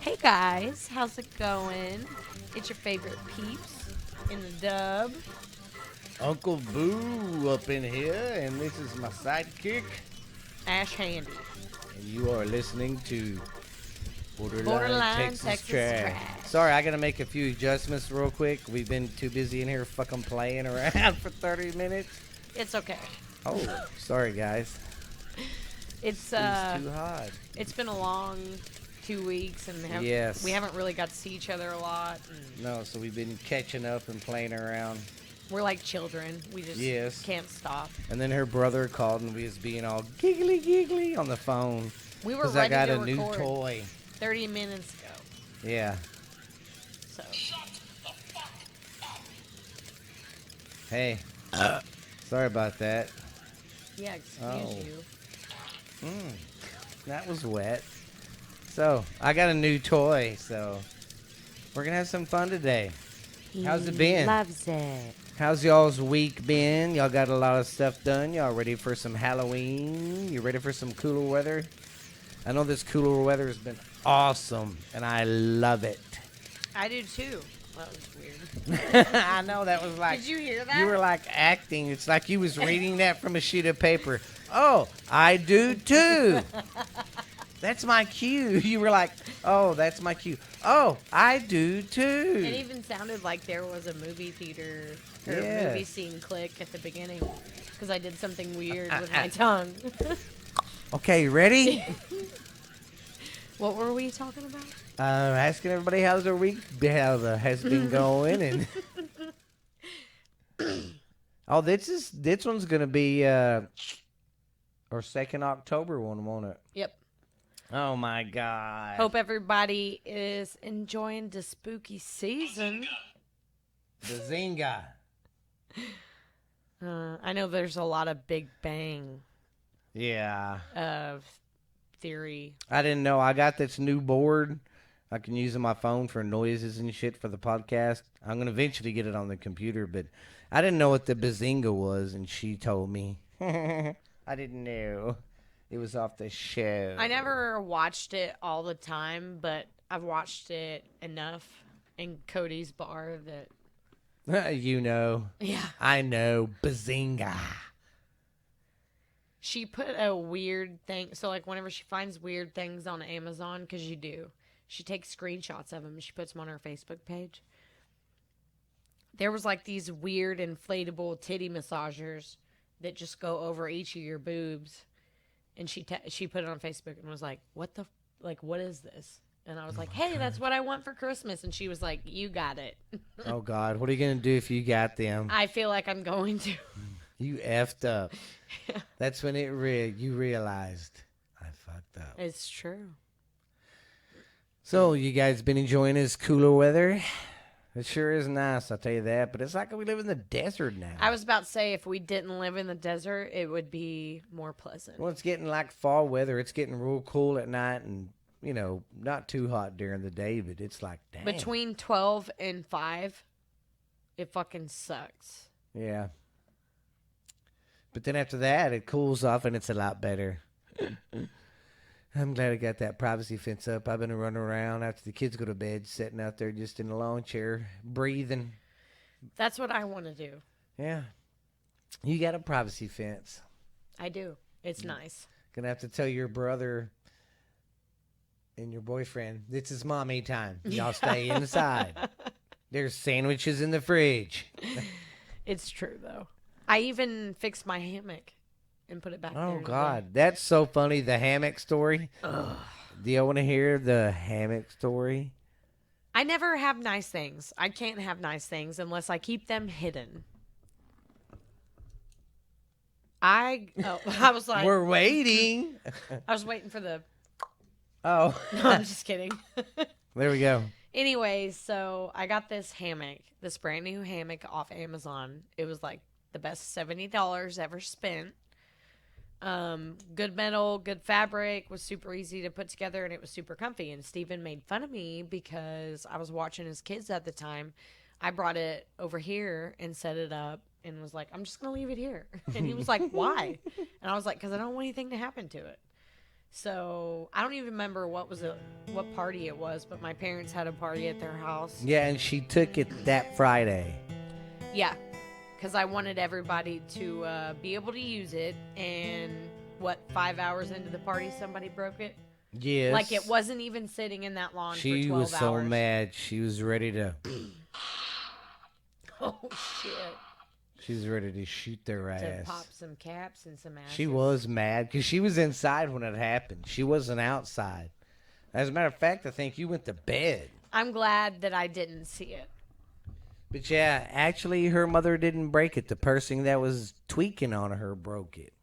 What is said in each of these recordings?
Hey guys, how's it going? It's your favorite peeps in the dub. Uncle Boo up in here, and this is my sidekick, Ash Handy. and you are listening to Borderline, Borderline Texas Texas Trash. Trash. Sorry, I gotta make a few adjustments real quick. We've been too busy in here fucking playing around for 30 minutes. It's okay. Oh, sorry guys. It's It's too hot. it's been a long 2 weeks and Yes. we haven't really got to see each other a lot. And No, so we've been catching up and playing around. we're like children. We just Yes. can't stop. And then her brother called and we was being all giggly on the phone. We were Because ready I got to a new record toy. 30 minutes ago. Yeah. So Hey. Sorry about that. yeah, excuse Oh. you. That was wet. So, I got a new toy, so we're going to have some fun today. How's it been? Loves it. How's y'all's week been? Y'all got a lot of stuff done? Y'all ready for some Halloween? You ready for some cooler weather? I know this cooler weather has been awesome, and I love it. I do too. That was weird. I know that was like... Did you hear that? You were like acting. It's like you was reading that from a sheet of paper. Oh, I do too. That's my cue. You were like, oh, that's my cue. Oh, I do too. It even sounded like there was a movie theater or Yeah. movie scene click at the beginning because I did something weird with my tongue. Okay, you ready? What were we talking about? Asking everybody how's their week has been going, and oh, this one's gonna be our second October one, won't it? Yep. Oh my God! Hope everybody is enjoying the spooky season. The Zynga. I know there's a lot of Big Bang Yeah. theory. I didn't know. I got this new board. I can use on my phone for noises and shit for the podcast. I'm going to eventually get it on the computer, but I didn't know what the Bazinga was, and she told me. I didn't know. It was off the show. I never watched it all the time, but I've watched it enough in Cody's bar that, You know. yeah. I know. Bazinga. She put a weird thing. So, like, whenever she finds weird things on Amazon, because you do, she takes screenshots of them and she puts them on her Facebook page. There was, like, these weird inflatable titty massagers that just go over each of your boobs. And she put it on Facebook and was like, what is this? And I was like, hey, that's what I want for Christmas. And she was like, you got it. Oh, God. What are you going to do if you got them? I feel like I'm going to. You effed up. That's when you realized I fucked up. It's true. So, you guys been enjoying this cooler weather? It sure is nice, I'll tell you that. But it's like we live in the desert now. I was about to say, if we didn't live in the desert, it would be more pleasant. Well, it's getting like fall weather. It's getting real cool at night and, not too hot during the day, but it's like, damn. Between 12 and 5, it fucking sucks. Yeah. But then after that, it cools off and it's a lot better. I'm glad I got that privacy fence up. I've been running around after the kids go to bed, sitting out there just in the lawn chair, breathing. That's what I want to do. Yeah. You got a privacy fence. I do. It's nice. Gonna have to tell your brother and your boyfriend, this is mommy time. Y'all stay inside. There's sandwiches in the fridge. It's true, though. I even fixed my hammock and put it back there. Oh, today. God. That's so funny. The hammock story. Ugh. Do you want to hear the hammock story? I never have nice things. I can't have nice things unless I keep them hidden. I was like, We're waiting. I was waiting for the. Oh. No, I'm just kidding. There we go. Anyways, so I got this hammock, this brand new hammock off Amazon. It was like the best $70 ever spent. Good metal, good fabric, was super easy to put together, and it was super comfy. And Steven made fun of me because I was watching his kids at the time. I brought it over here and set it up and was like, I'm just going to leave it here. And he was like, why? And I was like, because I don't want anything to happen to it. So I don't even remember what party it was, but my parents had a party at their house. Yeah, and she took it that Friday. Yeah, because I wanted everybody to be able to use it. And 5 hours into the party, somebody broke it. Yes. Like it wasn't even sitting in that lawn for 12 hours. She was so mad. She was ready to. Oh shit. She's ready to shoot their ass. To pop some caps and some asses. She was mad because she was inside when it happened. She wasn't outside. As a matter of fact, I think you went to bed. I'm glad that I didn't see it. But yeah, actually, her mother didn't break it. The person that was tweaking on her broke it.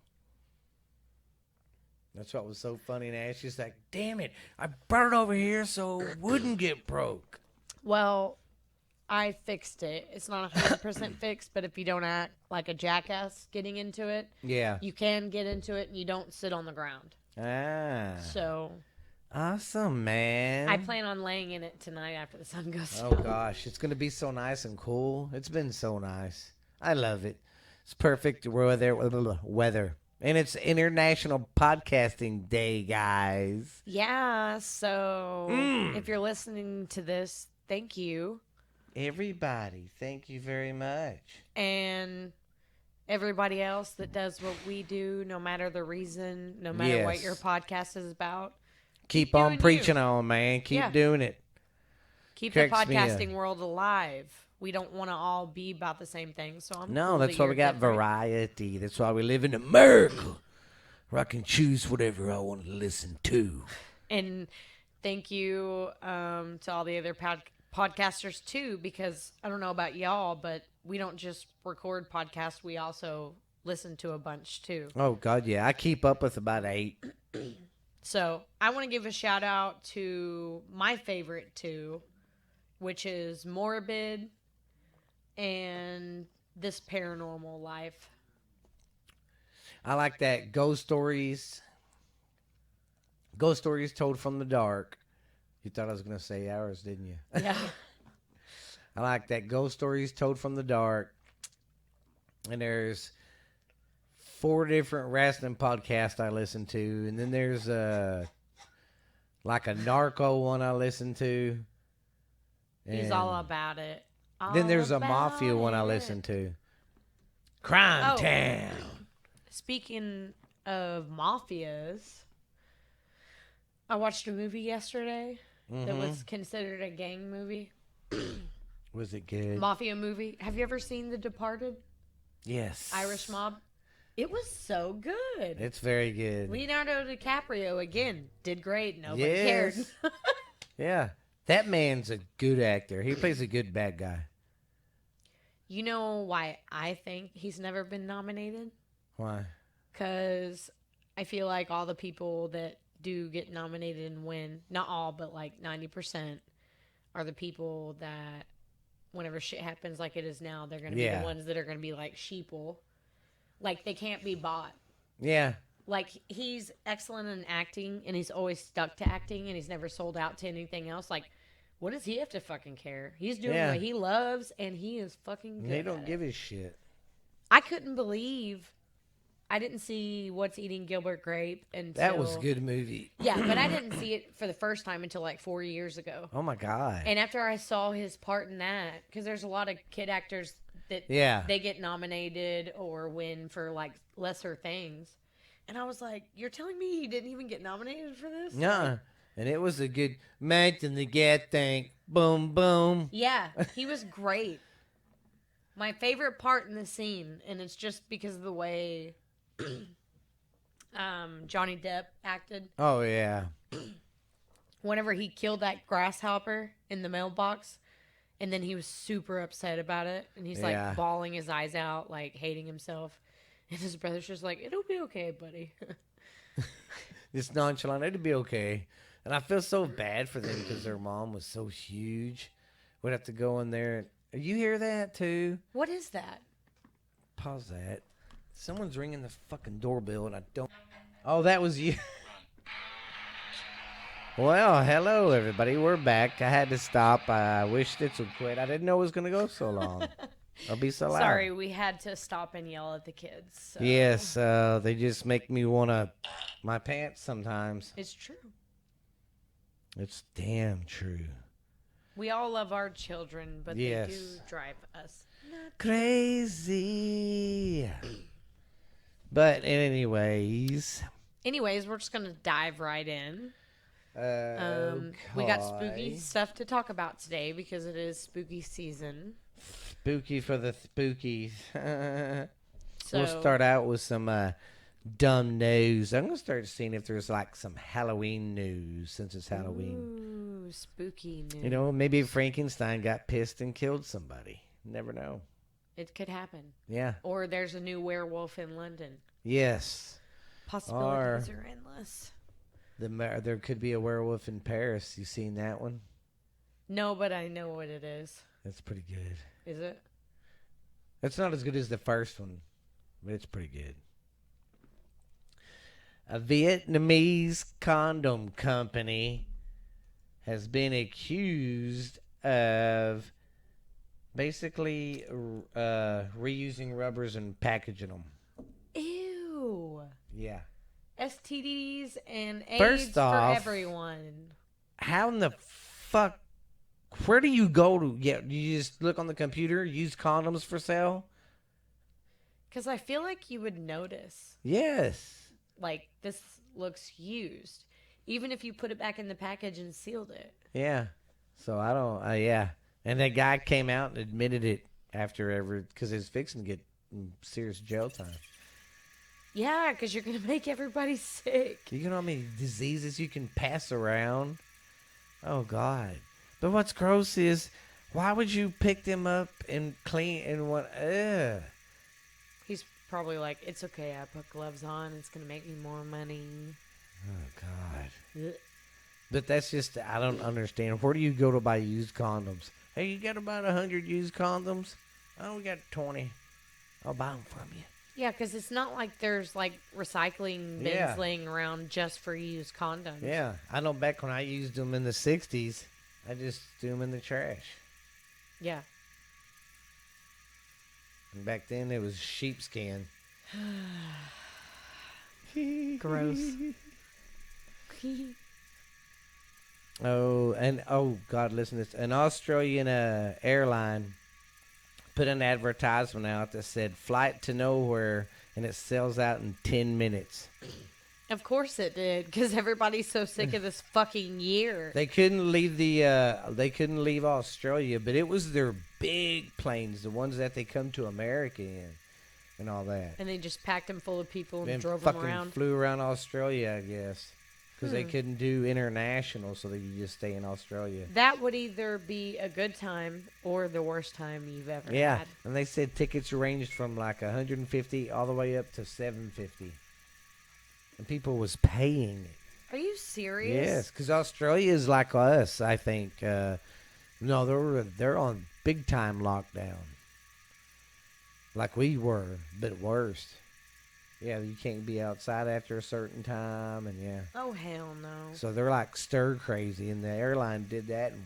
That's what was so funny. And she's like, damn it, I brought it over here so it wouldn't get broke. Well, I fixed it. It's not 100% fixed, but if you don't act like a jackass getting into it, Yeah. you can get into it and you don't sit on the ground. Ah. So. Awesome, man. I plan on laying in it tonight after the sun goes down. Oh, gosh. It's going to be so nice and cool. It's been so nice. I love it. It's perfect weather. And it's International Podcasting Day, guys. Yeah, so if you're listening to this, thank you. Everybody, thank you very much. And everybody else that does what we do, no matter the reason, no matter what your podcast is about. Keep on preaching on, man. Keep doing it. Keep the podcasting world alive. We don't want to all be about the same thing. So that's why we got variety. That's why we live in America, where I can choose whatever I want to listen to. And thank you to all the other podcasters too, because I don't know about y'all, but we don't just record podcasts. We also listen to a bunch too. Oh God, yeah. I keep up with about 8. So I want to give a shout out to my favorite 2, which is Morbid and This Paranormal Life. I like that. Ghost stories. Ghost stories told from the dark. You thought I was going to say ours, didn't you? Yeah. I like that. Ghost stories told from the dark. And there's 4 different wrestling podcasts I listen to. And then there's like a narco one I listen to. He's all about it. Then there's a mafia one I listen to. Crime Town. Speaking of mafias, I watched a movie yesterday that was considered a gang movie. Was it good? Mafia movie. Have you ever seen The Departed? Yes. Irish Mob. It was so good. It's very good. Leonardo DiCaprio, again, did great. Nobody cared. Yeah. That man's a good actor. He plays a good bad guy. You know why I think he's never been nominated? Why? Because I feel like all the people that do get nominated and win, not all, but like 90%, are the people that whenever shit happens like it is now, they're going to be the ones that are going to be like sheeple. Like, they can't be bought. Yeah. Like, he's excellent in acting, and he's always stuck to acting, and he's never sold out to anything else. Like, what does he have to fucking care? He's doing what he loves, and he is fucking good. They don't give a shit. I couldn't believe I didn't see What's Eating Gilbert Grape until... That was a good movie. Yeah, but I didn't see it for the first time until like 4 years ago. Oh, my God. And after I saw his part in that, because there's a lot of kid actors that they get nominated or win for like lesser things. And I was like, you're telling me he didn't even get nominated for this? No. And it was a good match in the get thing. Boom, boom. Yeah, he was great. My favorite part in the scene, and it's just because of the way Johnny Depp acted. Oh, yeah. Whenever he killed that grasshopper in the mailbox, and then he was super upset about it, and he's like bawling his eyes out, like hating himself. And his brother's just like, it'll be okay, buddy. It's nonchalant. It'll be okay. And I feel so bad for them because their mom was so huge. We'd have to go in there. You hear that too? What is that? Pause that. Someone's ringing the fucking doorbell and I don't. Oh, that was you. Well, hello everybody. We're back. I had to stop. I wish this would quit. I didn't know it was going to go so long. I'll be so loud. Sorry, we had to stop and yell at the kids. So. Yes, they just make me want to my pants sometimes. It's true. It's damn true. We all love our children, but Yes. they do drive us nuts. Crazy. But anyways, Anyways, we're just gonna dive right in. We got spooky okay. stuff to talk about today because it is spooky season. Spooky for the spookies. So We'll start out with some dumb news. I'm gonna start seeing if there's like some Halloween news since it's Halloween. Ooh, spooky news. You know, maybe Frankenstein got pissed and killed somebody. Never know. It could happen. Yeah. Or there's a new werewolf in London. Yes. Possibilities are endless. There could be a werewolf in Paris. You seen that one? No, but I know what it is. That's pretty good. Is it? It's not as good as the first one, but it's pretty good. A Vietnamese condom company has been accused of basically reusing rubbers and packaging them. Ew. Yeah. STDs and AIDS First off, for everyone. How in the fuck? Where do you go to get? You just look on the computer, use condoms for sale? Because I feel like you would notice, Yes. like, this looks used. Even if you put it back in the package and sealed it. Yeah. So I don't. Yeah. And that guy came out and admitted it because he was fixing to get serious jail time. Yeah, because you're going to make everybody sick. You know how many diseases you can pass around? Oh God. But what's gross is, why would you pick them up and clean and what? Ugh. He's probably like, it's okay, I put gloves on. It's going to make me more money. Oh God. Ugh. But that's just, I don't understand. Where do you go to buy used condoms? Hey, you got about 100 used condoms? Oh, we got 20. I'll buy them from you. Yeah, because it's not like there's, like, recycling bins Yeah. laying around just for used condoms. Yeah, I know back when I used them in the 60s, I just threw them in the trash. Yeah. And back then it was sheepskin. Gross. Oh God, listen to this. An Australian airline put an advertisement out that said flight to nowhere, and it sells out in 10 minutes. Of course it did, because everybody's so sick of this fucking year. They couldn't leave leave Australia, but it was their big planes, the ones that they come to America in, and all that. And they just packed them full of people and Then drove them fucking around. flew around Australia, I guess, because they couldn't do international, so they could just stay in Australia. That would either be a good time or the worst time you've ever Yeah, had. and they said tickets ranged from like 150 all the way up to 750, and people was paying it. Are you serious? Yes, because Australia is like us, I think. No, they're on big time lockdown, like we were, but worse. Yeah, you can't be outside after a certain time, and yeah. Oh, hell no. So they're like stir crazy, and the airline did that. And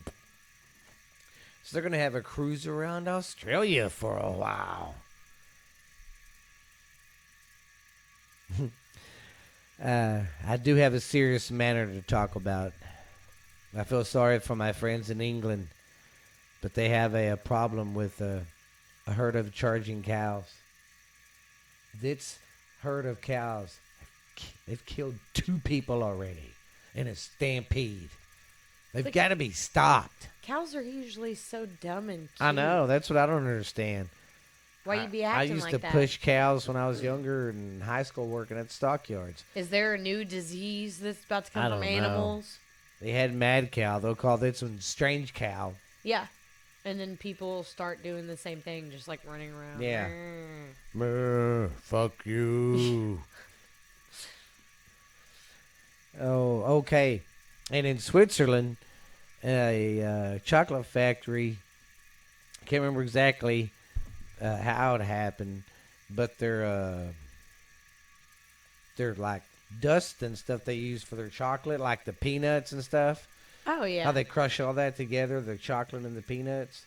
so they're going to have a cruise around Australia for a while. I do have a serious matter to talk about. I feel sorry for my friends in England, but they have a problem with a herd of charging cows. This herd of cows, they've killed 2 people already in a stampede. They've Like- got to be stopped. Cows are usually so dumb and cute. I know. That's what I don't understand. Why you be I acting used like to that? push cows when I was younger in high school working at stockyards. Is there a new disease that's about to I come from don't know. animals? They had mad cow. They'll call this one strange cow. Yeah. And then people start doing the same thing, just like running around. Yeah. Grr. Fuck you. Oh, okay. And in Switzerland, a chocolate factory, I can't remember exactly how it happened, but they're like dust and stuff they use for their chocolate, like the peanuts and stuff. Oh, yeah. How they crush all that together, the chocolate and the peanuts.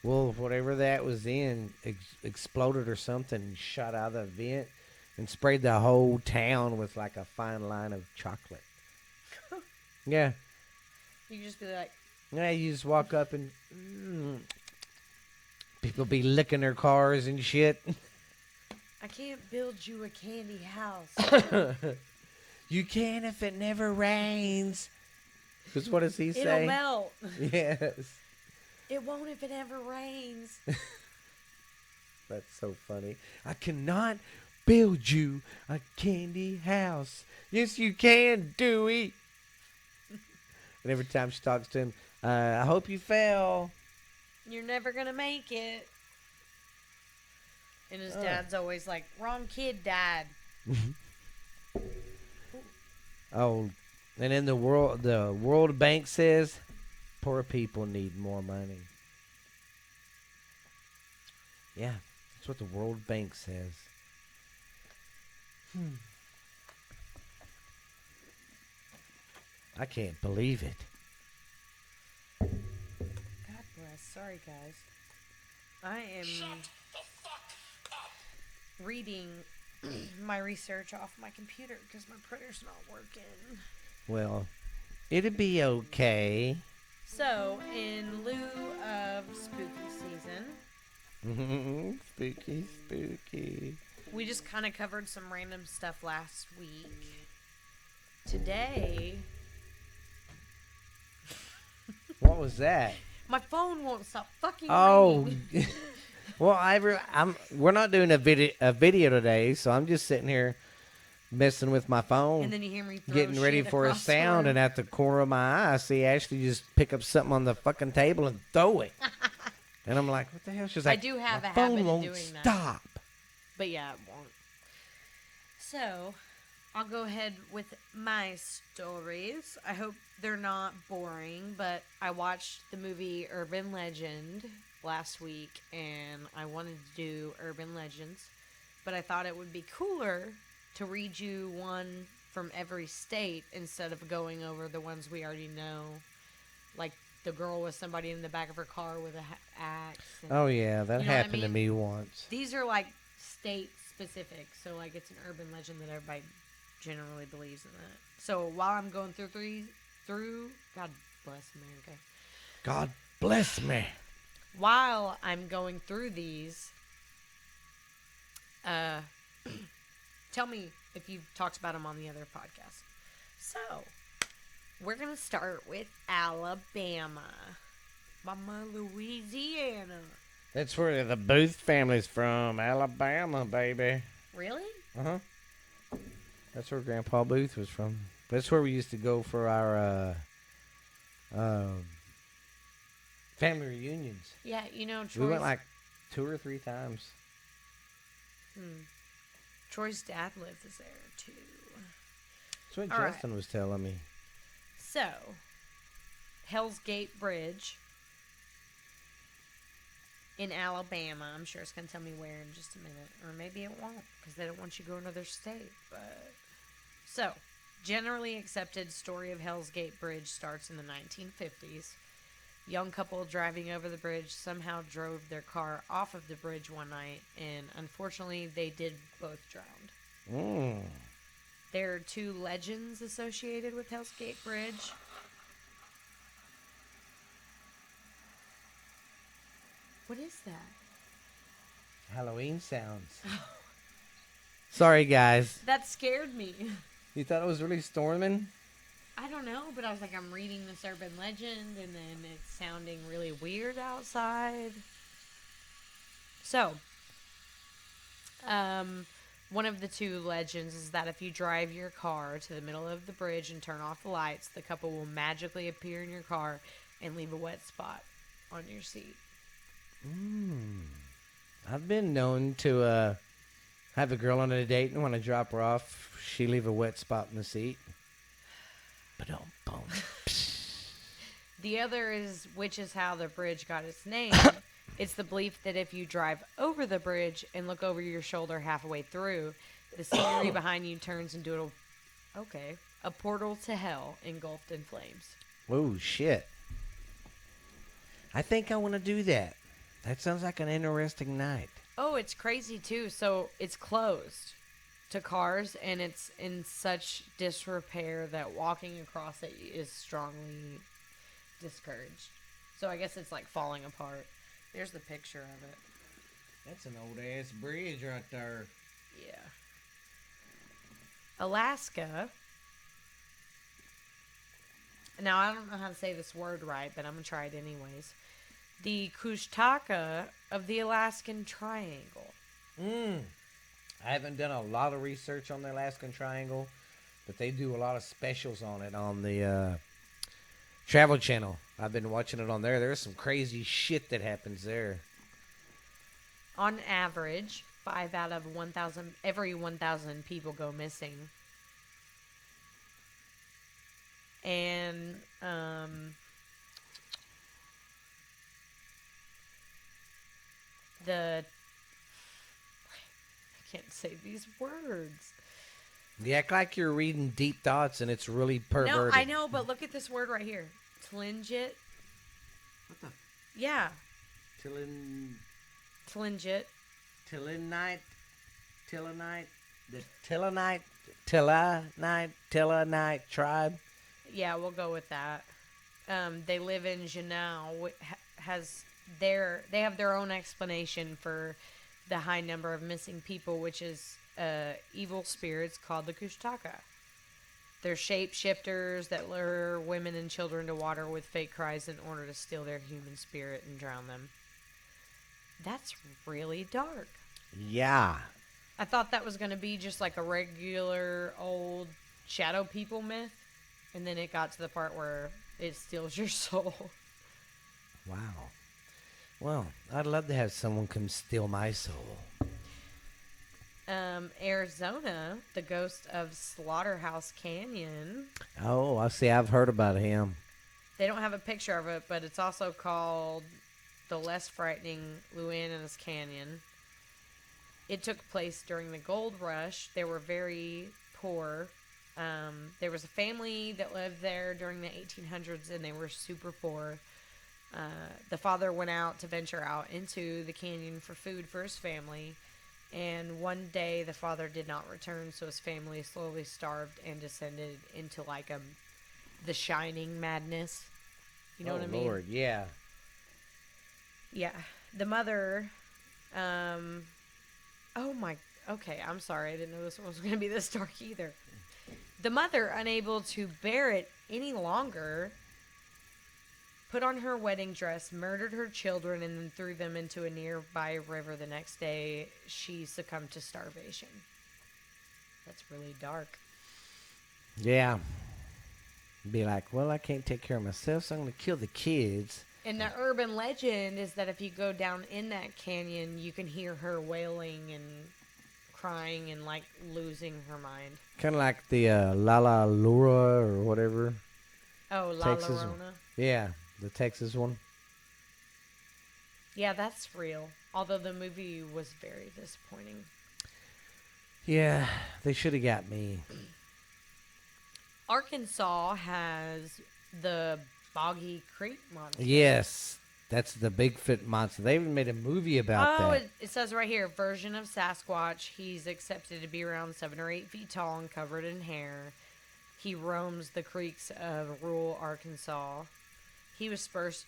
Well, whatever that was in exploded or something and shot out of the vent and sprayed the whole town with like a fine line of chocolate. Yeah. You just be like, Yeah, you just walk up and people be licking their cars and shit. I can't build you a candy house. You can if it never rains. Because what does he It'll say? melt. Yes. It won't if it ever rains. That's so funny. I cannot build you a candy house. Yes, you can, Dewey. And every time she talks to him, I hope you fell. You're never going to make it. And his dad's always like, wrong kid died. Oh, and in the World Bank says, poor people need more money. Yeah, that's what the World Bank says. I can't believe it. God bless. Sorry, guys. I am reading my research off my computer because my printer's not working. Well, it'd be okay. So, in lieu of spooky season, Spooky, spooky. we just kind of covered some random stuff last week. Today, What was that? my phone won't stop fucking Oh, ringing. well, we're not doing a video today, so I'm just sitting here messing with my phone, And then you hear me throw getting ready shit for a across the sound, room. and at the corner of my eye, I see Ashley just pick up something on the fucking table and throw it. And I'm like, what the hell? She's I like, do have my a phone habit of won't doing that. stop. But yeah, it won't. So, I'll go ahead with my stories. I hope they're not boring, but I watched the movie Urban Legend last week, and I wanted to do Urban Legends, but I thought it would be cooler to read you one from every state instead of going over the ones we already know, like the girl with somebody in the back of her car with an axe. And Oh, yeah, that You know what I happened to mean? me once. these are like state specific, so like it's an urban legend that everybody generally believes in that. So while I'm going through, God bless America. God bless me. While I'm going through these, tell me if you've talked about them on the other podcast. So we're gonna start with Alabama, Mama Louisiana. That's where the Booth family's from, Alabama, baby. Really? Uh-huh. That's where Grandpa Booth was from. That's where we used to go for our family reunions. Yeah, you know Troy's, We went like 2 or 3 times. Troy's dad lives there too. That's what All right. Justin was telling me. So, Hell's Gate Bridge in Alabama. I'm sure it's going to tell me where in just a minute. Or maybe it won't, because they don't want you to go to another state. But so, generally accepted story of Hell's Gate Bridge starts in the 1950s. Young couple driving over the bridge somehow drove their car off of the bridge one night, and unfortunately, they did both drown. There are 2 legends associated with Hell's Gate Bridge. What is that? Halloween sounds. Sorry, guys. That scared me. You thought it was really storming? I don't know, but I was like, I'm reading this urban legend, and then it's sounding really weird outside. So, one of the 2 legends is that if you drive your car to the middle of the bridge and turn off the lights, the couple will magically appear in your car and leave a wet spot on your seat. I've been known to have a girl on a date and want to drop her off. She leave a wet spot in the seat. Ba-dum-bum. The other is, which is how the bridge got its name. It's the belief that if you drive over the bridge and look over your shoulder halfway through, the scenery behind you turns into a portal to hell engulfed in flames. Oh, shit. I think I want to do that. That sounds like an interesting night. Oh, it's crazy too. So it's closed to cars and it's in such disrepair that walking across it is strongly discouraged. So I guess it's like falling apart. There's the picture of it. That's an old ass bridge right there. Yeah. Alaska. Now, I don't know how to say this word right, but I'm going to try it anyways. The Kushtaka of the Alaskan Triangle. I haven't done a lot of research on the Alaskan Triangle, but they do a lot of specials on it on the Travel Channel. I've been watching it on there. There's some crazy shit that happens there. On average, 5 out of 1,000, every 1,000 people go missing. And, I can't say these words. You act like you're reading Deep Thoughts and it's really perverted. No, I know, but look at this word right here. Tlingit. What the? Yeah. Tillinite? Tlingit. The Tillinite tribe. Yeah, we'll go with that. They live in Janau. They have their own explanation for the high number of missing people, which is evil spirits called the Kushtaka. They're shapeshifters that lure women and children to water with fake cries in order to steal their human spirit and drown them. That's really dark. Yeah. I thought that was going to be just like a regular old shadow people myth. And then it got to the part where it steals your soul. Wow. Well, I'd love to have someone come steal my soul. Arizona, the ghost of Slaughterhouse Canyon. Oh, I see. I've heard about him. They don't have a picture of it, but it's also called the less frightening Luana's Canyon. It took place during the gold rush. They were very poor. There was a family that lived there during the 1800s, and they were super poor. The father went out to venture out into the canyon for food for his family, and one day the father did not return, so his family slowly starved and descended into like the Shining madness. You know what I mean? Lord, yeah. Yeah. The mother, okay, I'm sorry. I didn't know this one was going to be this dark either. The mother, unable to bear it any longer, put on her wedding dress, murdered her children, and then threw them into a nearby river. The next day, she succumbed to starvation. That's really dark. Yeah. Be like, well, I can't take care of myself, so I'm going to kill the kids. And the urban legend is that if you go down in that canyon, you can hear her wailing and crying and like losing her mind. Kind of like the La Lura or whatever. Oh, La Texas Llorona. Yeah, the Texas one. Yeah, that's real. Although the movie was very disappointing. Yeah, they should have got me. Arkansas has the Boggy Creek monster. Yes, that's the Bigfoot monster. They even made a movie about that. It says right here, version of Sasquatch. He's accepted to be around 7 or 8 feet tall and covered in hair. He roams the creeks of rural Arkansas. He was first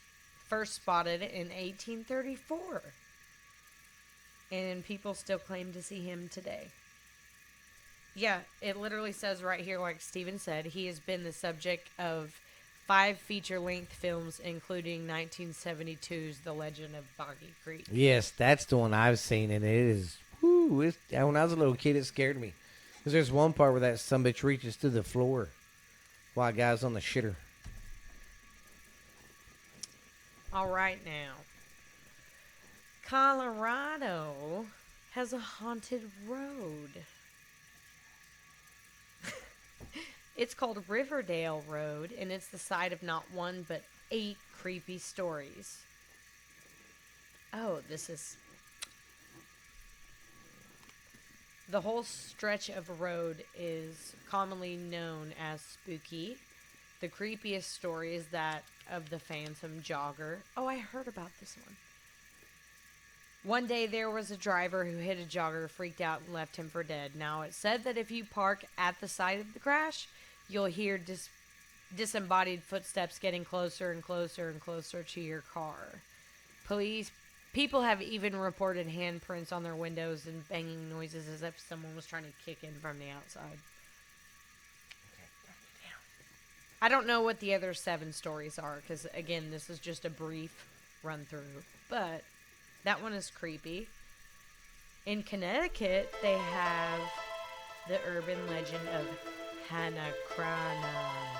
spotted in 1834. And people still claim to see him today. Yeah, it literally says right here, like Steven said, he has been the subject of 5 feature-length films, including 1972's The Legend of Boggy Creek. Yes, that's the one I've seen, and it is. Whoo! When I was a little kid, it scared me. Because there's one part where that sumbitch reaches to the floor while a guy's on the shitter. All right, now. Colorado has a haunted road. It's called Riverdale Road, and it's the site of not 1 but 8 creepy stories. Oh, this is... The whole stretch of road is commonly known as spooky. The creepiest story is that of the phantom jogger. Oh, I heard about this one. One day there was a driver who hit a jogger, freaked out, and left him for dead. Now, it's said that if you park at the site of the crash, you'll hear disembodied footsteps getting closer and closer and closer to your car. People have even reported handprints on their windows and banging noises as if someone was trying to kick in from the outside. I don't know what the other 7 stories are because, again, this is just a brief run through. But that one is creepy. In Connecticut, they have the urban legend of Hannah Crana.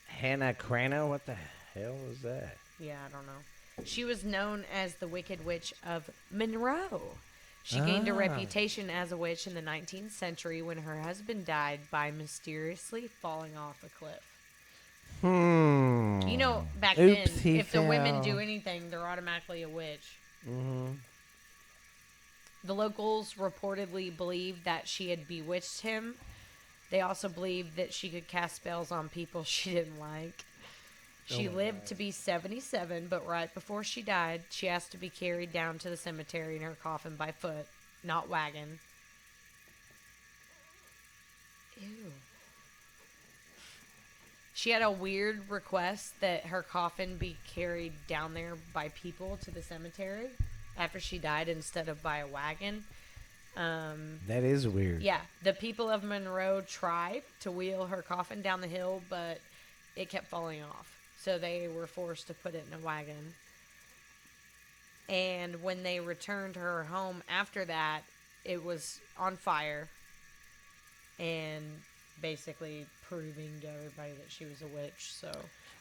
Hannah Crana? What the hell is that? Yeah, I don't know. She was known as the Wicked Witch of Monroe. She gained a reputation as a witch in the 19th century when her husband died by mysteriously falling off a cliff. You know, back then, if the women do anything, they're automatically a witch. Mm-hmm. The locals reportedly believed that she had bewitched him. They also believed that she could cast spells on people she didn't like. She lived to be 77, but right before she died, she asked to be carried down to the cemetery in her coffin by foot, not wagon. Ew. She had a weird request that her coffin be carried down there by people to the cemetery after she died instead of by a wagon. That is weird. Yeah, the people of Monroe tried to wheel her coffin down the hill, but it kept falling off. So they were forced to put it in a wagon. And when they returned her home after that, it was on fire. And basically proving to everybody that she was a witch. So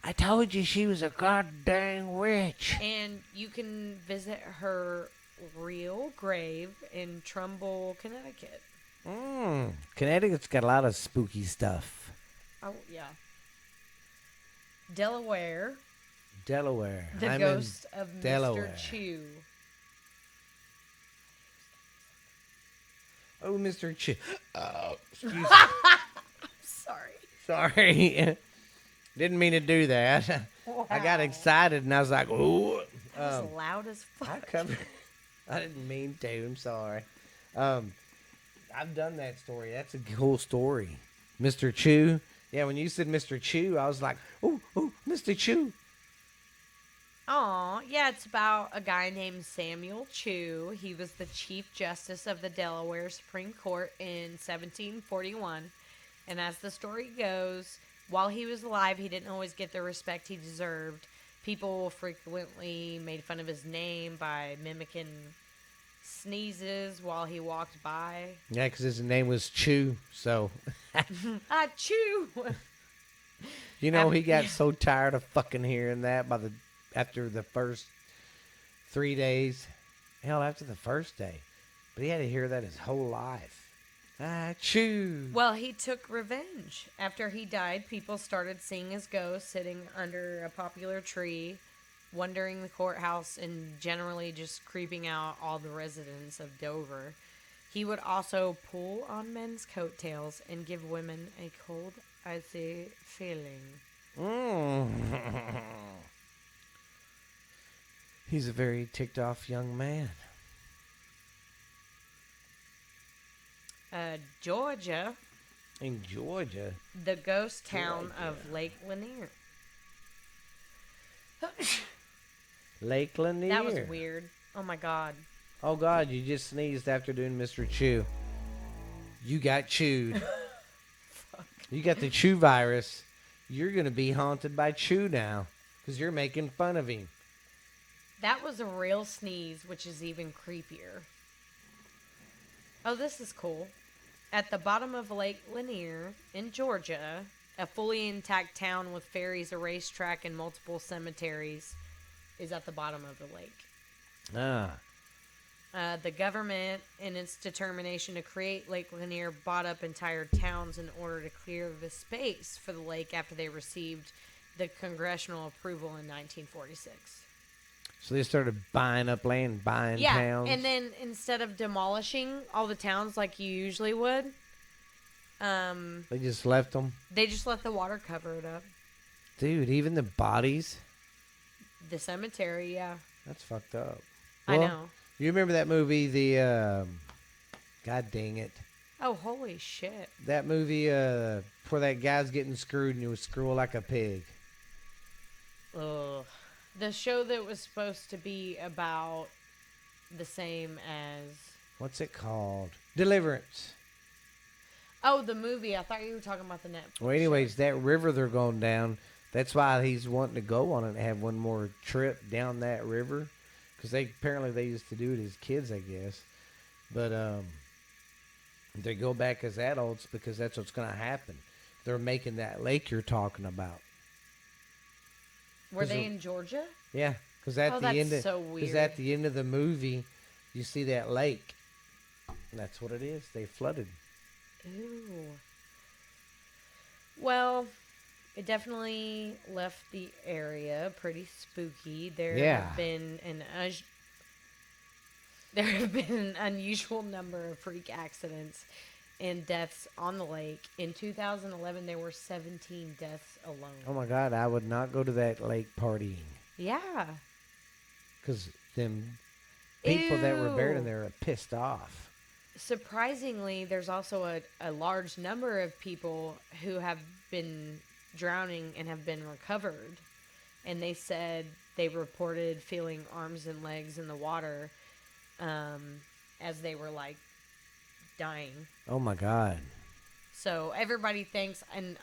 I told you she was a goddamn witch. And you can visit her real grave in Trumbull, Connecticut. Connecticut's got a lot of spooky stuff. Oh, yeah. Delaware. The ghost of Delaware. Mr. Chew. Oh, Mr. Chew. Oh, excuse me. Sorry. Sorry. Didn't mean to do that. Wow. I got excited and I was like, "Ooh." That was loud as fuck. I didn't mean to. I'm sorry. I've done that story. That's a cool story. Mr. Chew. Yeah, when you said Mr. Chew, I was like, "Ooh, Mr. Chew." Aw, yeah, it's about a guy named Samuel Chew. He was the Chief Justice of the Delaware Supreme Court in 1741. And as the story goes, while he was alive, he didn't always get the respect he deserved. People frequently made fun of his name by mimicking sneezes while he walked by. Yeah, because his name was Chew, so. I chew! You know, he got so tired of fucking hearing that after the first 3 days. Hell, after the first day. But he had to hear that his whole life. I chew. Well, he took revenge. After he died, people started seeing his ghost sitting under a popular tree, wandering the courthouse, and generally just creeping out all the residents of Dover. He would also pull on men's coattails and give women a cold, icy feeling. He's a very ticked off young man. Georgia. In Georgia? The ghost town of Lake Lanier. Lake Lanier. That was weird. Oh my God. Oh God, you just sneezed after doing Mr. Chew. You got chewed. Fuck. You got the Chew virus. You're going to be haunted by Chew now because you're making fun of him. That was a real sneeze, which is even creepier. Oh, this is cool. At the bottom of Lake Lanier in Georgia, a fully intact town with ferries, a racetrack, and multiple cemeteries is at the bottom of the lake. The government, in its determination to create Lake Lanier, bought up entire towns in order to clear the space for the lake after they received the congressional approval in 1946. So they started buying up land, buying towns. And then instead of demolishing all the towns like you usually would, they just left them. They just let the water cover it up. Dude, even the bodies? The cemetery, yeah. That's fucked up. I Well, know. you remember that movie, God dang it. Oh, holy shit. That movie, where that guy's getting screwed and he was screwed like a pig. Ugh. The show that was supposed to be about the same as. What's it called? Deliverance. Oh, the movie. I thought you were talking about the Netflix. Well, anyways, that river they're going down, that's why he's wanting to go on it and have one more trip down that river. Because apparently they used to do it as kids, I guess. But they go back as adults because that's what's going to happen. They're making that lake you're talking about. Were they in Georgia? Yeah, because at Oh, the end that's of so weird. because at the end of the movie, you see that lake. And that's what it is. They flooded. Ooh. Well, it definitely left the area pretty spooky. There Yeah. have been there have been an unusual number of freak accidents and deaths on the lake. In 2011, there were 17 deaths alone. Oh my God, I would not go to that lake partying Yeah. because them people that were buried in Ew. there are pissed off. Surprisingly, there's also a large number of people who have been drowning and have been recovered. And they said they reported feeling arms and legs in the water as they were like dying. Oh my God. So everybody thinks, and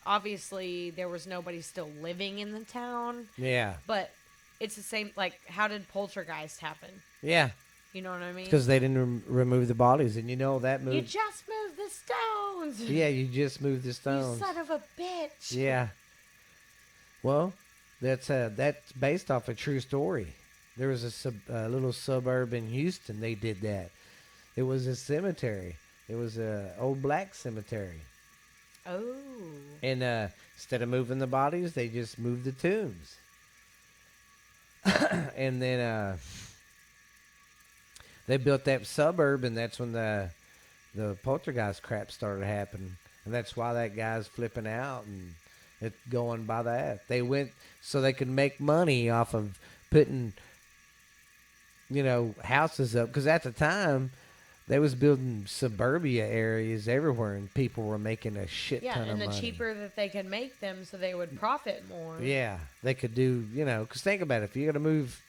obviously there was nobody still living in the town, Yeah. but it's the same. Like, how did Poltergeist happen? Yeah. You know what I mean? Because they didn't remove the bodies, and you know that You moved. just moved the stones. Yeah, you just moved the You stones. son of a bitch. Yeah. Well, that's based off a true story. There was a little suburb in Houston. They did that. It was a cemetery. It was a old black cemetery. Oh. And instead of moving the bodies, they just moved the tombs. And then they built that suburb, and that's when the poltergeist crap started happening. And that's why that guy's flipping out and it going by that. They went so they could make money off of putting, houses up. Because at the time, they was building suburbia areas everywhere, and people were making a shit Yeah, ton of and the money. cheaper that they could make them so they would profit more. Yeah, they could do, because think about it. If you got to move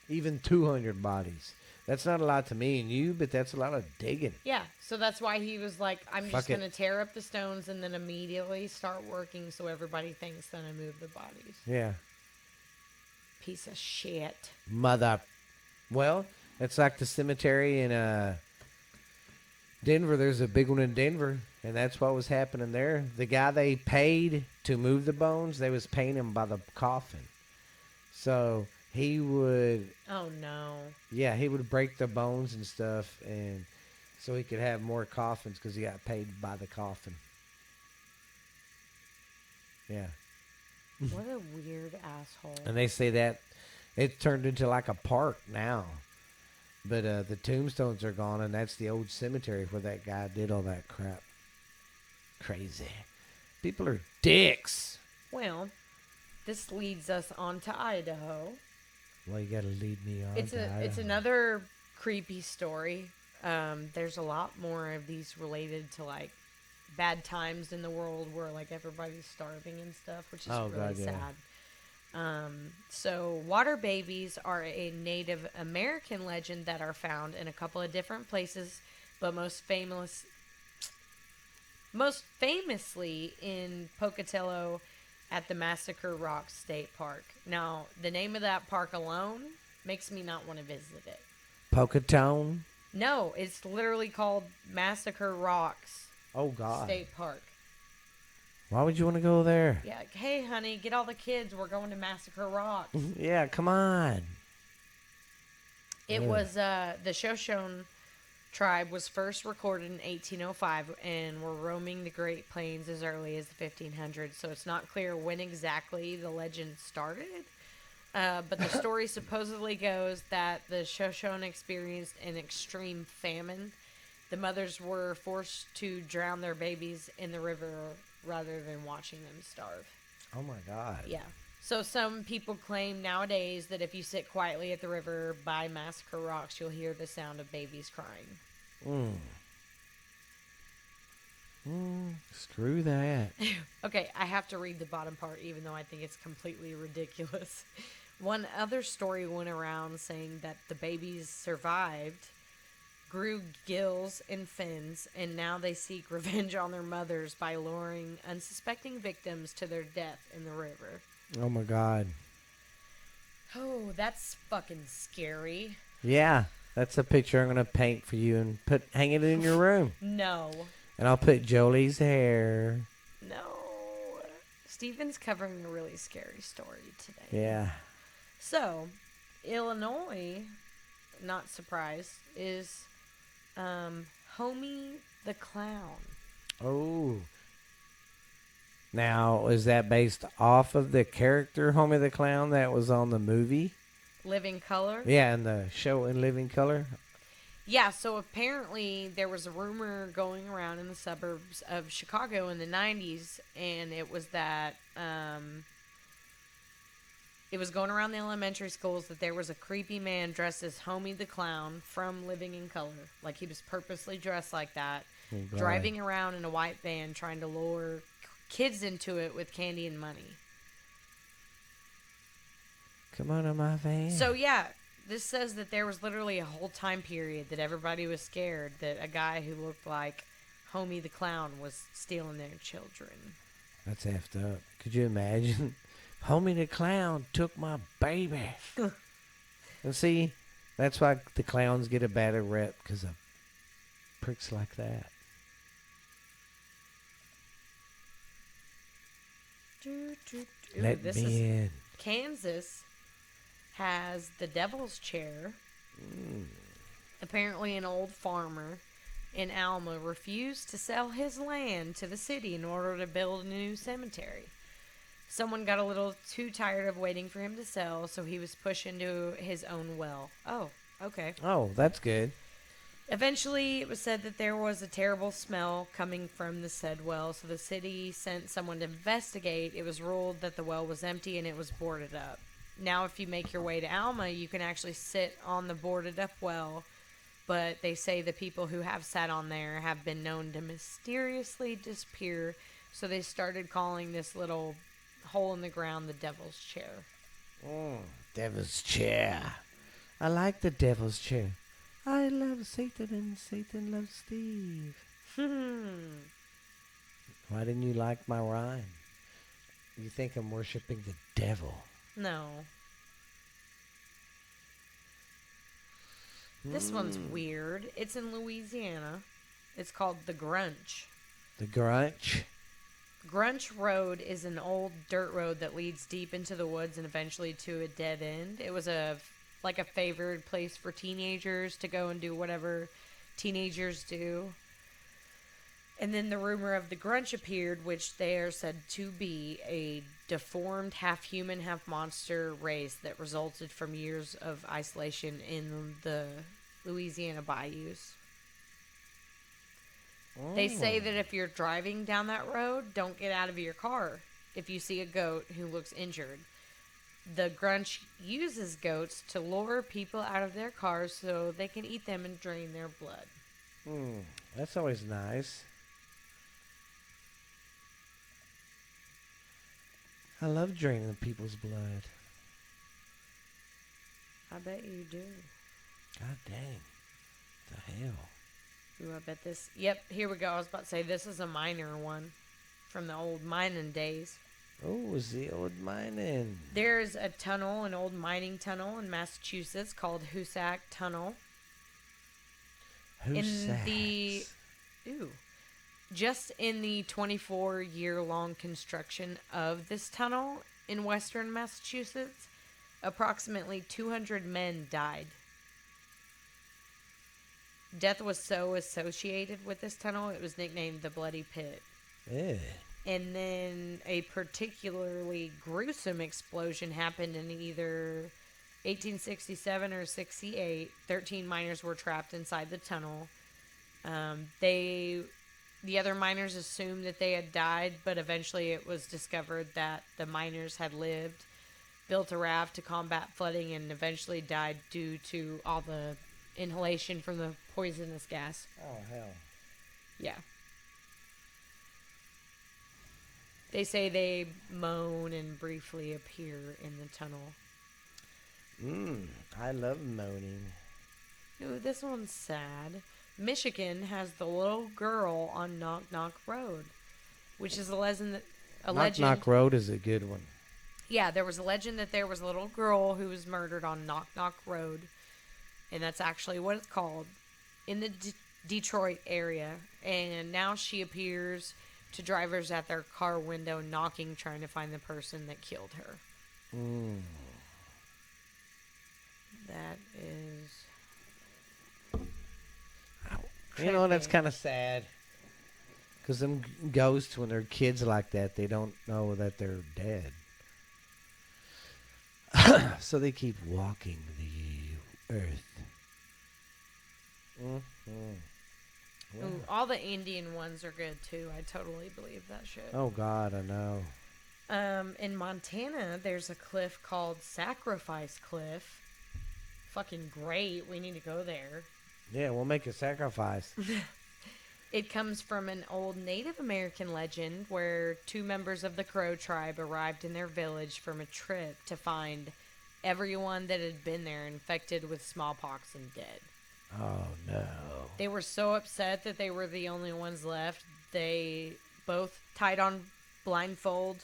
even 200 bodies, that's not a lot to me and you, but that's a lot of digging. Yeah, so that's why he was like, I'm Fuck just it. going to tear up the stones and then immediately start working so everybody thinks that I moved the bodies. Yeah. Piece of shit. Mother. Well, it's like the cemetery in Denver. There's a big one in Denver, and that's what was happening there. The guy they paid to move the bones, they was paying him by the coffin. So he would, Oh, no. yeah, he would break the bones and stuff, and so he could have more coffins because he got paid by the coffin. Yeah. What a weird asshole. And they say that it turned into like a park now. But the tombstones are gone, and that's the old cemetery where that guy did all that crap. Crazy. People are dicks. Well, this leads us on to Idaho. Well, you got to lead me on. It's another creepy story. There's a lot more of these related to like bad times in the world where like everybody's starving and stuff, which is really God, yeah. sad. So water babies are a Native American legend that are found in a couple of different places, but most famously in Pocatello at the Massacre Rock State Park. Now, the name of that park alone makes me not want to visit it. Pocatone. No, it's literally called Massacre Rocks Oh, God. State Park. Why would you want to go there? Yeah, like, hey, honey, get all the kids. We're going to Massacre Rocks. Yeah, come on. It Ugh. was the Shoshone tribe was first recorded in 1805 and were roaming the Great Plains as early as the 1500s. So it's not clear when exactly the legend started. But the story supposedly goes that the Shoshone experienced an extreme famine. The mothers were forced to drown their babies in the river rather than watching them starve. Oh, my God. Yeah. So some people claim nowadays that if you sit quietly at the river by Massacre Rocks, you'll hear the sound of babies crying. Screw that. Okay, I have to read the bottom part, even though I think it's completely ridiculous. One other story went around saying that the babies survived, grew gills and fins, and now they seek revenge on their mothers by luring unsuspecting victims to their death in the river. Oh my God. Oh, that's fucking scary. Yeah, that's a picture I'm gonna paint for you and hang it in your room. No. And I'll put Jolie's hair. No. Steven's covering a really scary story today. Yeah. So, Illinois, not surprised, is Homie the Clown. Oh. Now, is that based off of the character Homie the Clown that was on the movie? Living Color? Yeah, and the show in Living Color? Yeah, so apparently there was a rumor going around in the suburbs of Chicago in the 90s, and it was that it was going around the elementary schools that there was a creepy man dressed as Homie the Clown from Living in Color. Like, he was purposely dressed like that, Oh, God. driving around in a white van trying to lure kids into it with candy and money. Come on to my van. So, yeah, this says that there was literally a whole time period that everybody was scared that a guy who looked like Homie the Clown was stealing their children. That's effed up. Could you imagine? Homie the Clown took my baby. And see, that's why the clowns get a bad rep, because of pricks like that. Ooh, Let this me is in. Kansas has the Devil's Chair. Apparently, an old farmer in Alma refused to sell his land to the city in order to build a new cemetery. Someone got a little too tired of waiting for him to sell, so he was pushed into his own well. Oh, okay. Oh, that's good. Eventually, it was said that there was a terrible smell coming from the said well, so the city sent someone to investigate. It was ruled that the well was empty and it was boarded up. Now, if you make your way to Alma, you can actually sit on the boarded up well, but they say the people who have sat on there have been known to mysteriously disappear, so they started calling this little hole in the ground the Devil's Chair. Devil's chair. I like the devil's chair. I love Satan and Satan loves Steve. Why didn't you like my rhyme? You think I'm worshiping the devil. No. This one's weird. It's in Louisiana. It's called the Grunch. The Grunch. Grunch Road is an old dirt road that leads deep into the woods and eventually to a dead end. It was a favored place for teenagers to go and do whatever teenagers do. And then the rumor of the Grunch appeared, which they are said to be a deformed half-human, half-monster race that resulted from years of isolation in the Louisiana bayous. They say that if you're driving down that road, don't get out of your car if you see a goat who looks injured. The Grunch uses goats to lure people out of their cars so they can eat them and drain their blood. That's always nice. I love draining people's blood. I bet you do. God dang. The hell? Ooh, I bet this... Yep, here we go. I was about to say, this is a minor one from the old mining days. Oh, it's the old mining. There's a tunnel, an old mining tunnel in Massachusetts called Hoosac Tunnel. Just in the 24-year-long construction of this tunnel in western Massachusetts, approximately 200 men died. Death was so associated with this tunnel, it was nicknamed the Bloody Pit. Yeah. And then a particularly gruesome explosion happened in either 1867 or 68. 13 miners were trapped inside the tunnel. The other miners assumed that they had died, but eventually it was discovered that the miners had lived. built a raft to combat flooding and eventually died due to all the inhalation from the poisonous gas. Oh, hell. Yeah. They say they moan and briefly appear in the tunnel. I love moaning. Ooh, this one's sad. Michigan has the little girl on Knock Knock Road, which is a legend. Knock Road is a good one. Yeah, there was a legend that there was a little girl who was murdered on Knock Knock Road, and that's actually what it's called, in the Detroit area. And now she appears to drivers at their car window knocking, trying to find the person that killed her. That is... You know, that's kind of sad. Because them ghosts, when they're kids like that, they don't know that they're dead. So they keep walking the earth. Ooh, all the Indian ones are good, too. I totally believe that shit. Oh, God, I know. In Montana, there's a cliff called Sacrifice Cliff. Fucking great. We need to go there. Yeah, we'll make a sacrifice. It comes from an old Native American legend where two members of the Crow tribe arrived in their village from a trip to find everyone that had been there infected with smallpox and dead. Oh, no. They were so upset that they were the only ones left. They both tied on blindfold.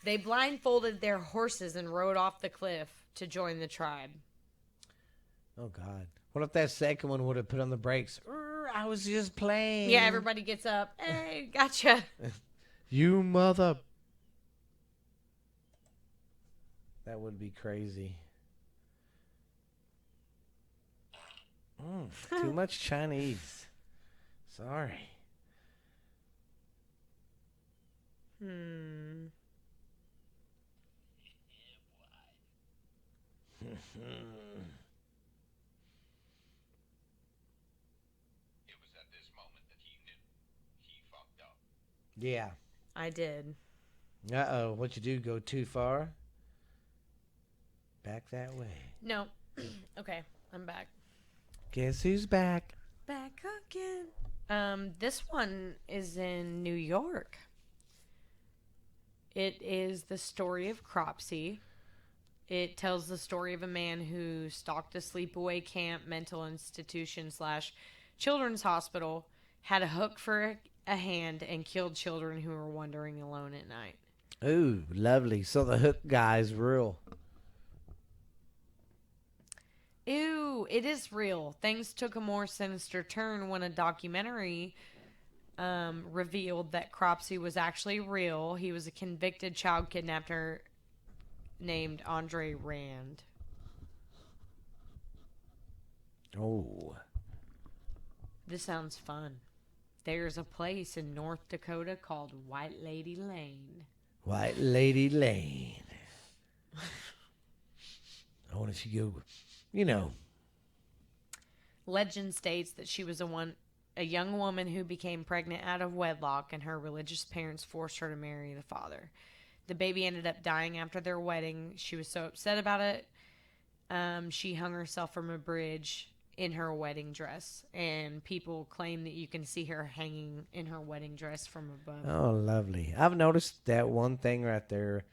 They blindfolded their horses and rode off the cliff to join the tribe. Oh, God. What if that second one would have put on the brakes? I was just playing. Yeah, everybody gets up. Hey, gotcha. You mother... That would be crazy. Too much Chinese. Sorry. Yeah. I did. Uh-oh. What you do? Go too far? Back that way. No. Okay, I'm back. Guess who's back? Back again. This one is in New York. It is the story of Cropsey. It tells the story of a man who stalked a sleepaway camp, mental institution / children's hospital, had a hook for a hand, and killed children who were wandering alone at night. Ooh, lovely. So the hook guy's real. Ew, it is real. Things took a more sinister turn when a documentary revealed that Cropsey was actually real. He was a convicted child kidnapper named Andre Rand. Oh. This sounds fun. There's a place in North Dakota called White Lady Lane. White Lady Lane. I wonder if you go, you know. Legend states that she was a young woman who became pregnant out of wedlock, and her religious parents forced her to marry the father. The baby ended up dying after their wedding. She was so upset about it, she hung herself from a bridge in her wedding dress, and people claim that you can see her hanging in her wedding dress from above. Oh, lovely. I've noticed that one thing right there.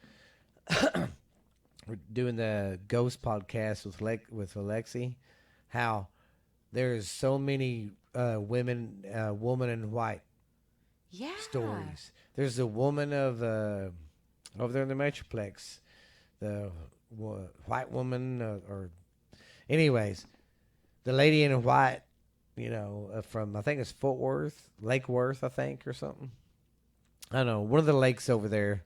We're doing the ghost podcast with Alexi, how there's so many woman in white stories. There's a woman of over there in the Metroplex, the white woman, or anyways, the lady in white, you know, from I think it's Fort Worth, Lake Worth, I think, or something. I don't know, one of the lakes over there.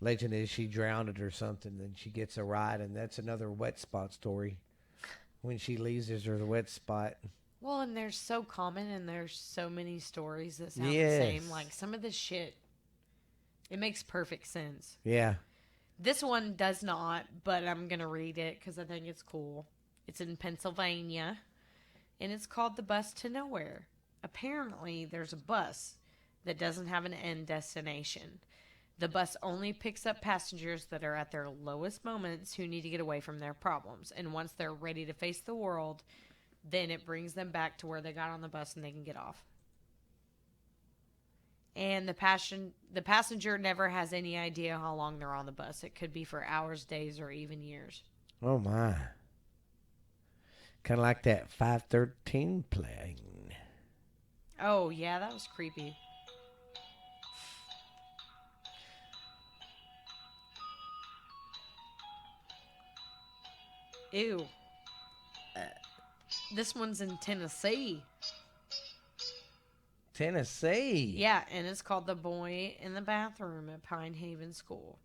Legend is she drowned it or something, and she gets a ride, and that's another wet spot story. When she leaves, there's her the wet spot. Well, and they're so common, and there's so many stories that sound Yes. the same. Like, some of this shit, it makes perfect sense. Yeah. This one does not, but I'm going to read it because I think it's cool. It's in Pennsylvania, and it's called The Bus to Nowhere. Apparently, there's a bus that doesn't have an end destination. The bus only picks up passengers that are at their lowest moments who need to get away from their problems. And once they're ready to face the world, then it brings them back to where they got on the bus and they can get off. And the passenger never has any idea how long they're on the bus. It could be for hours, days, or even years. Oh, my. Kind of like that 513 plane. Oh, yeah, that was creepy. Ew. This one's in Tennessee. Tennessee? Yeah, and it's called The Boy in the Bathroom at Pine Haven School.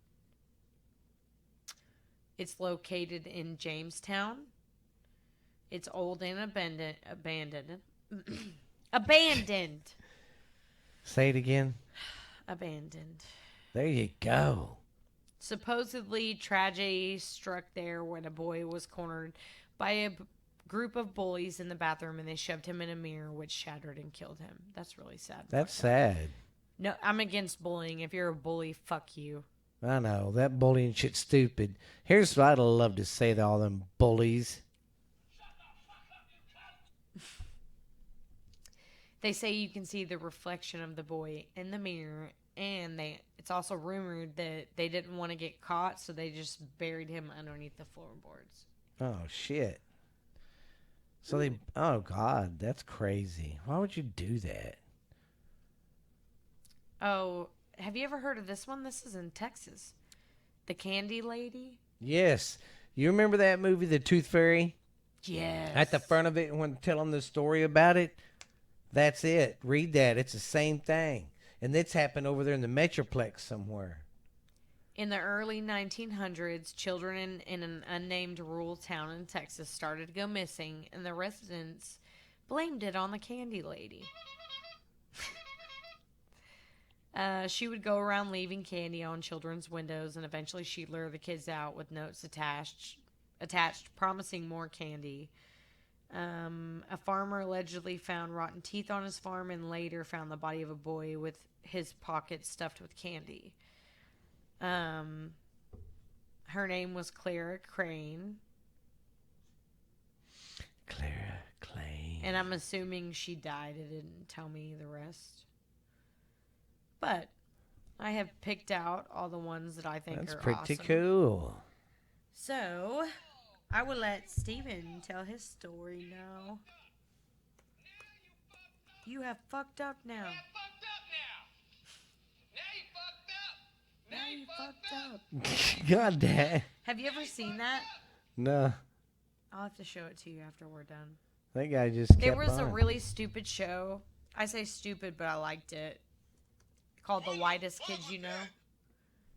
It's located in Jamestown. It's old and abandoned. Abandoned. Say it again. Abandoned. There you go. Supposedly, tragedy struck there when a boy was cornered by a group of bullies in the bathroom and they shoved him in a mirror, which shattered and killed him. That's really sad. That's sad. No, I'm against bullying. If you're a bully, fuck you. I know. That bullying shit's stupid. Here's what I'd love to say to all them bullies. They say you can see the reflection of the boy in the mirror, and it's also rumored that they didn't want to get caught, so they just buried him underneath the floorboards. Oh, shit. So they... Oh, God. That's crazy. Why would you do that? Oh, have you ever heard of this one? This is in Texas. The Candy Lady? Yes. You remember that movie, The Tooth Fairy? Yes. At the front of it, when telling the story about it, that's it. Read that. It's the same thing. And this happened over there in the Metroplex somewhere. In the early 1900s, children in an unnamed rural town in Texas started to go missing, and the residents blamed it on the Candy Lady. She would go around leaving candy on children's windows, and eventually she'd lure the kids out with notes attached promising more candy. A farmer allegedly found rotten teeth on his farm and later found the body of a boy with his pockets stuffed with candy. Her name was Clara Crane. Clara Crane. And I'm assuming she died. It didn't tell me the rest. But I have picked out all the ones that I think That's are pretty awesome. cool. So, I will let Steven tell his story now. You have fucked up now. Now you fucked up. God damn. Have you ever seen that? No. I'll have to show it to you after we're done. That guy just kept There was on. a really stupid show. I say stupid, but I liked it. Called The Whitest Kids You Know.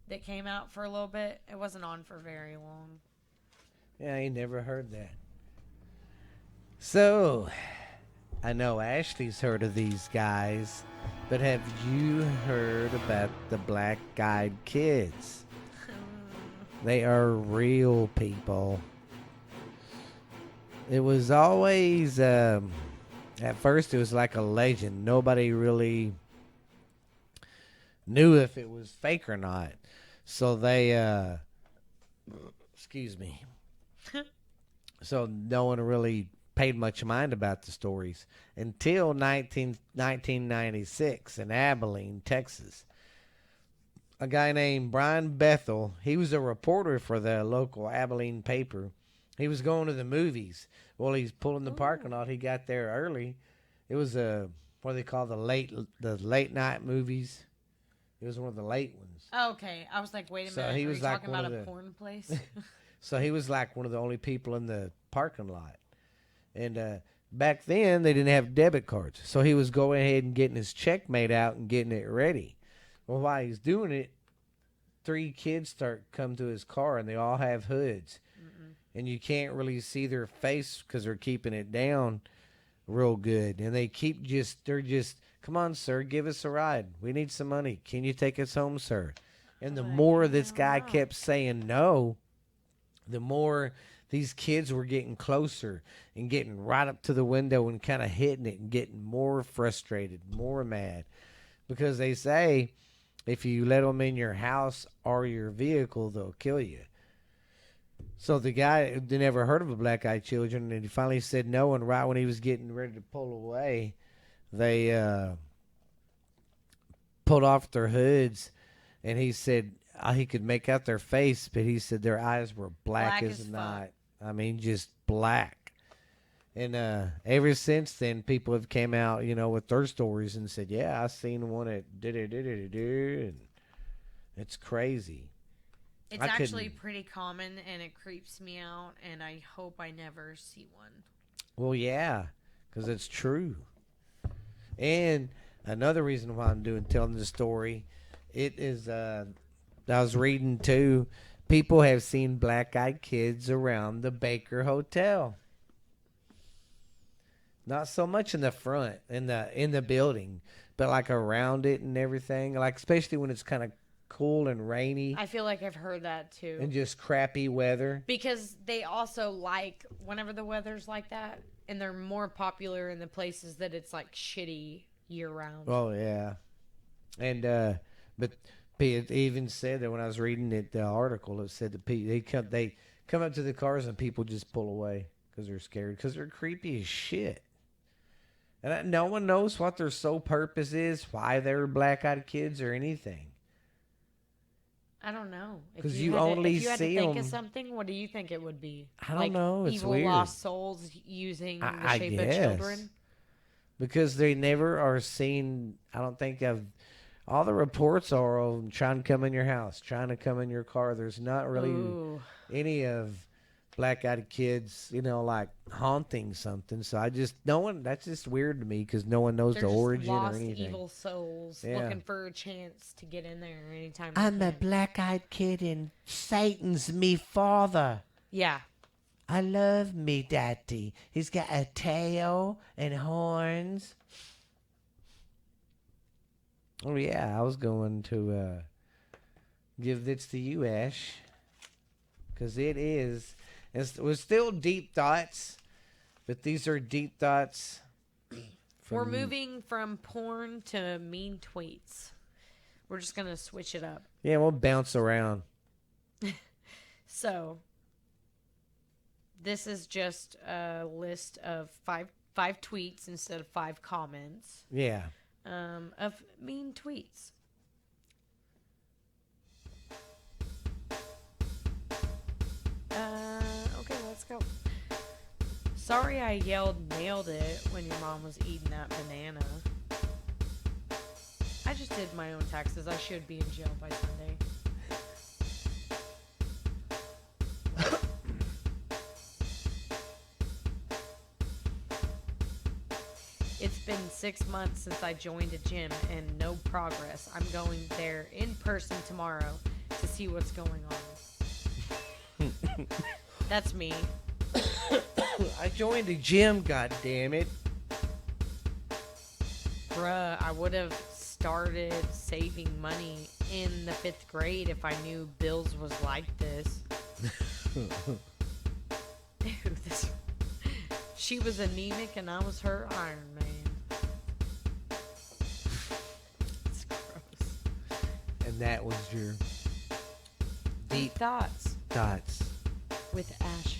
That came out for a little bit. It wasn't on for very long. Yeah, I ain't never heard that. So, I know Ashley's heard of these guys, but have you heard about the Black-Eyed Kids? They are real people. It was always, at first it was like a legend. Nobody really knew if it was fake or not. So they, excuse me. So no one really paid much mind about the stories until 1996 in Abilene, Texas. A guy named Brian Bethel, he was a reporter for the local Abilene paper. He was going to the movies. Well, he's pulling the parking lot. He got there early. It was what they call the late night movies. It was one of the late ones. Okay, I was like, wait a So minute. he Are was you like talking one about of a the- porn place? So he was like one of the only people in the parking lot. And back then, they didn't have debit cards. So he was going ahead and getting his check made out and getting it ready. Well, while he's doing it, 3 kids come to his car, and they all have hoods. And you can't really see their face because they're keeping it down real good. And they're just, come on, sir, give us a ride. We need some money. Can you take us home, sir? And the more this guy kept saying no, the more these kids were getting closer and getting right up to the window and kind of hitting it and getting more frustrated, more mad. Because they say If you let them in your house or your vehicle, they'll kill you. So the guy they never heard of a black-eyed children, and he finally said no. And right when he was getting ready to pull away, they pulled off their hoods, and he said he could make out their face, but he said their eyes were black as fuck. night. I mean, just black. And ever since then, people have came out, with their stories and said, "Yeah, I seen one that did it, and it's crazy." It's actually pretty common, and it creeps me out, and I hope I never see one. Well, yeah, because it's true. And another reason why I'm telling the story, it is. I was reading too. People have seen black-eyed kids around the Baker Hotel. Not so much in the front, in the building, but like around it and everything. Like especially when it's kind of cool and rainy I feel like I've heard that too. and just crappy weather. Because they also like whenever the weather's like that, and they're more popular in the places that it's like shitty year round. Oh yeah, and but it even said that when I was reading the article, it said that they come up to the cars and people just pull away because they're scared because they're creepy as shit. And no one knows what their sole purpose is, why they're black-eyed kids or anything. I don't know. 'Cause you only if you had to see think of 'em- something, what do you think it would be? I don't know. It's evil weird. lost souls using the I shape guess. of children. Because they never are seen. I don't think all the reports are of trying to come in your house, trying to come in your car. There's not really Ooh. any of black-eyed kids, like haunting something. So that's just weird to me because no one knows They're the just origin or lost anything. evil souls Yeah. looking for a chance to get in there anytime. they I'm a can. black-eyed kid and Satan's me father. Yeah. I love me daddy. He's got a tail and horns. Oh yeah, I was going to give this to you, Ash, because we're still deep thoughts, but these are deep thoughts. We're moving from porn to mean tweets. We're just gonna switch it up. Yeah, we'll bounce around. So this is just a list of five tweets instead of 5 comments Yeah. of mean tweets. Okay, let's go. Sorry I yelled nailed it when your mom was eating that banana. I just did my own taxes. I should be in jail by Sunday. It's been 6 months since I joined a gym and no progress. I'm going there in person tomorrow to see what's going on. That's me. I joined a gym, god damn it. Bruh, I would have started saving money in the 5th grade if I knew Bills was like this. Dude, she was anemic and I was her Iron Man. It's gross. And that was your Deep thoughts thoughts. with Ash.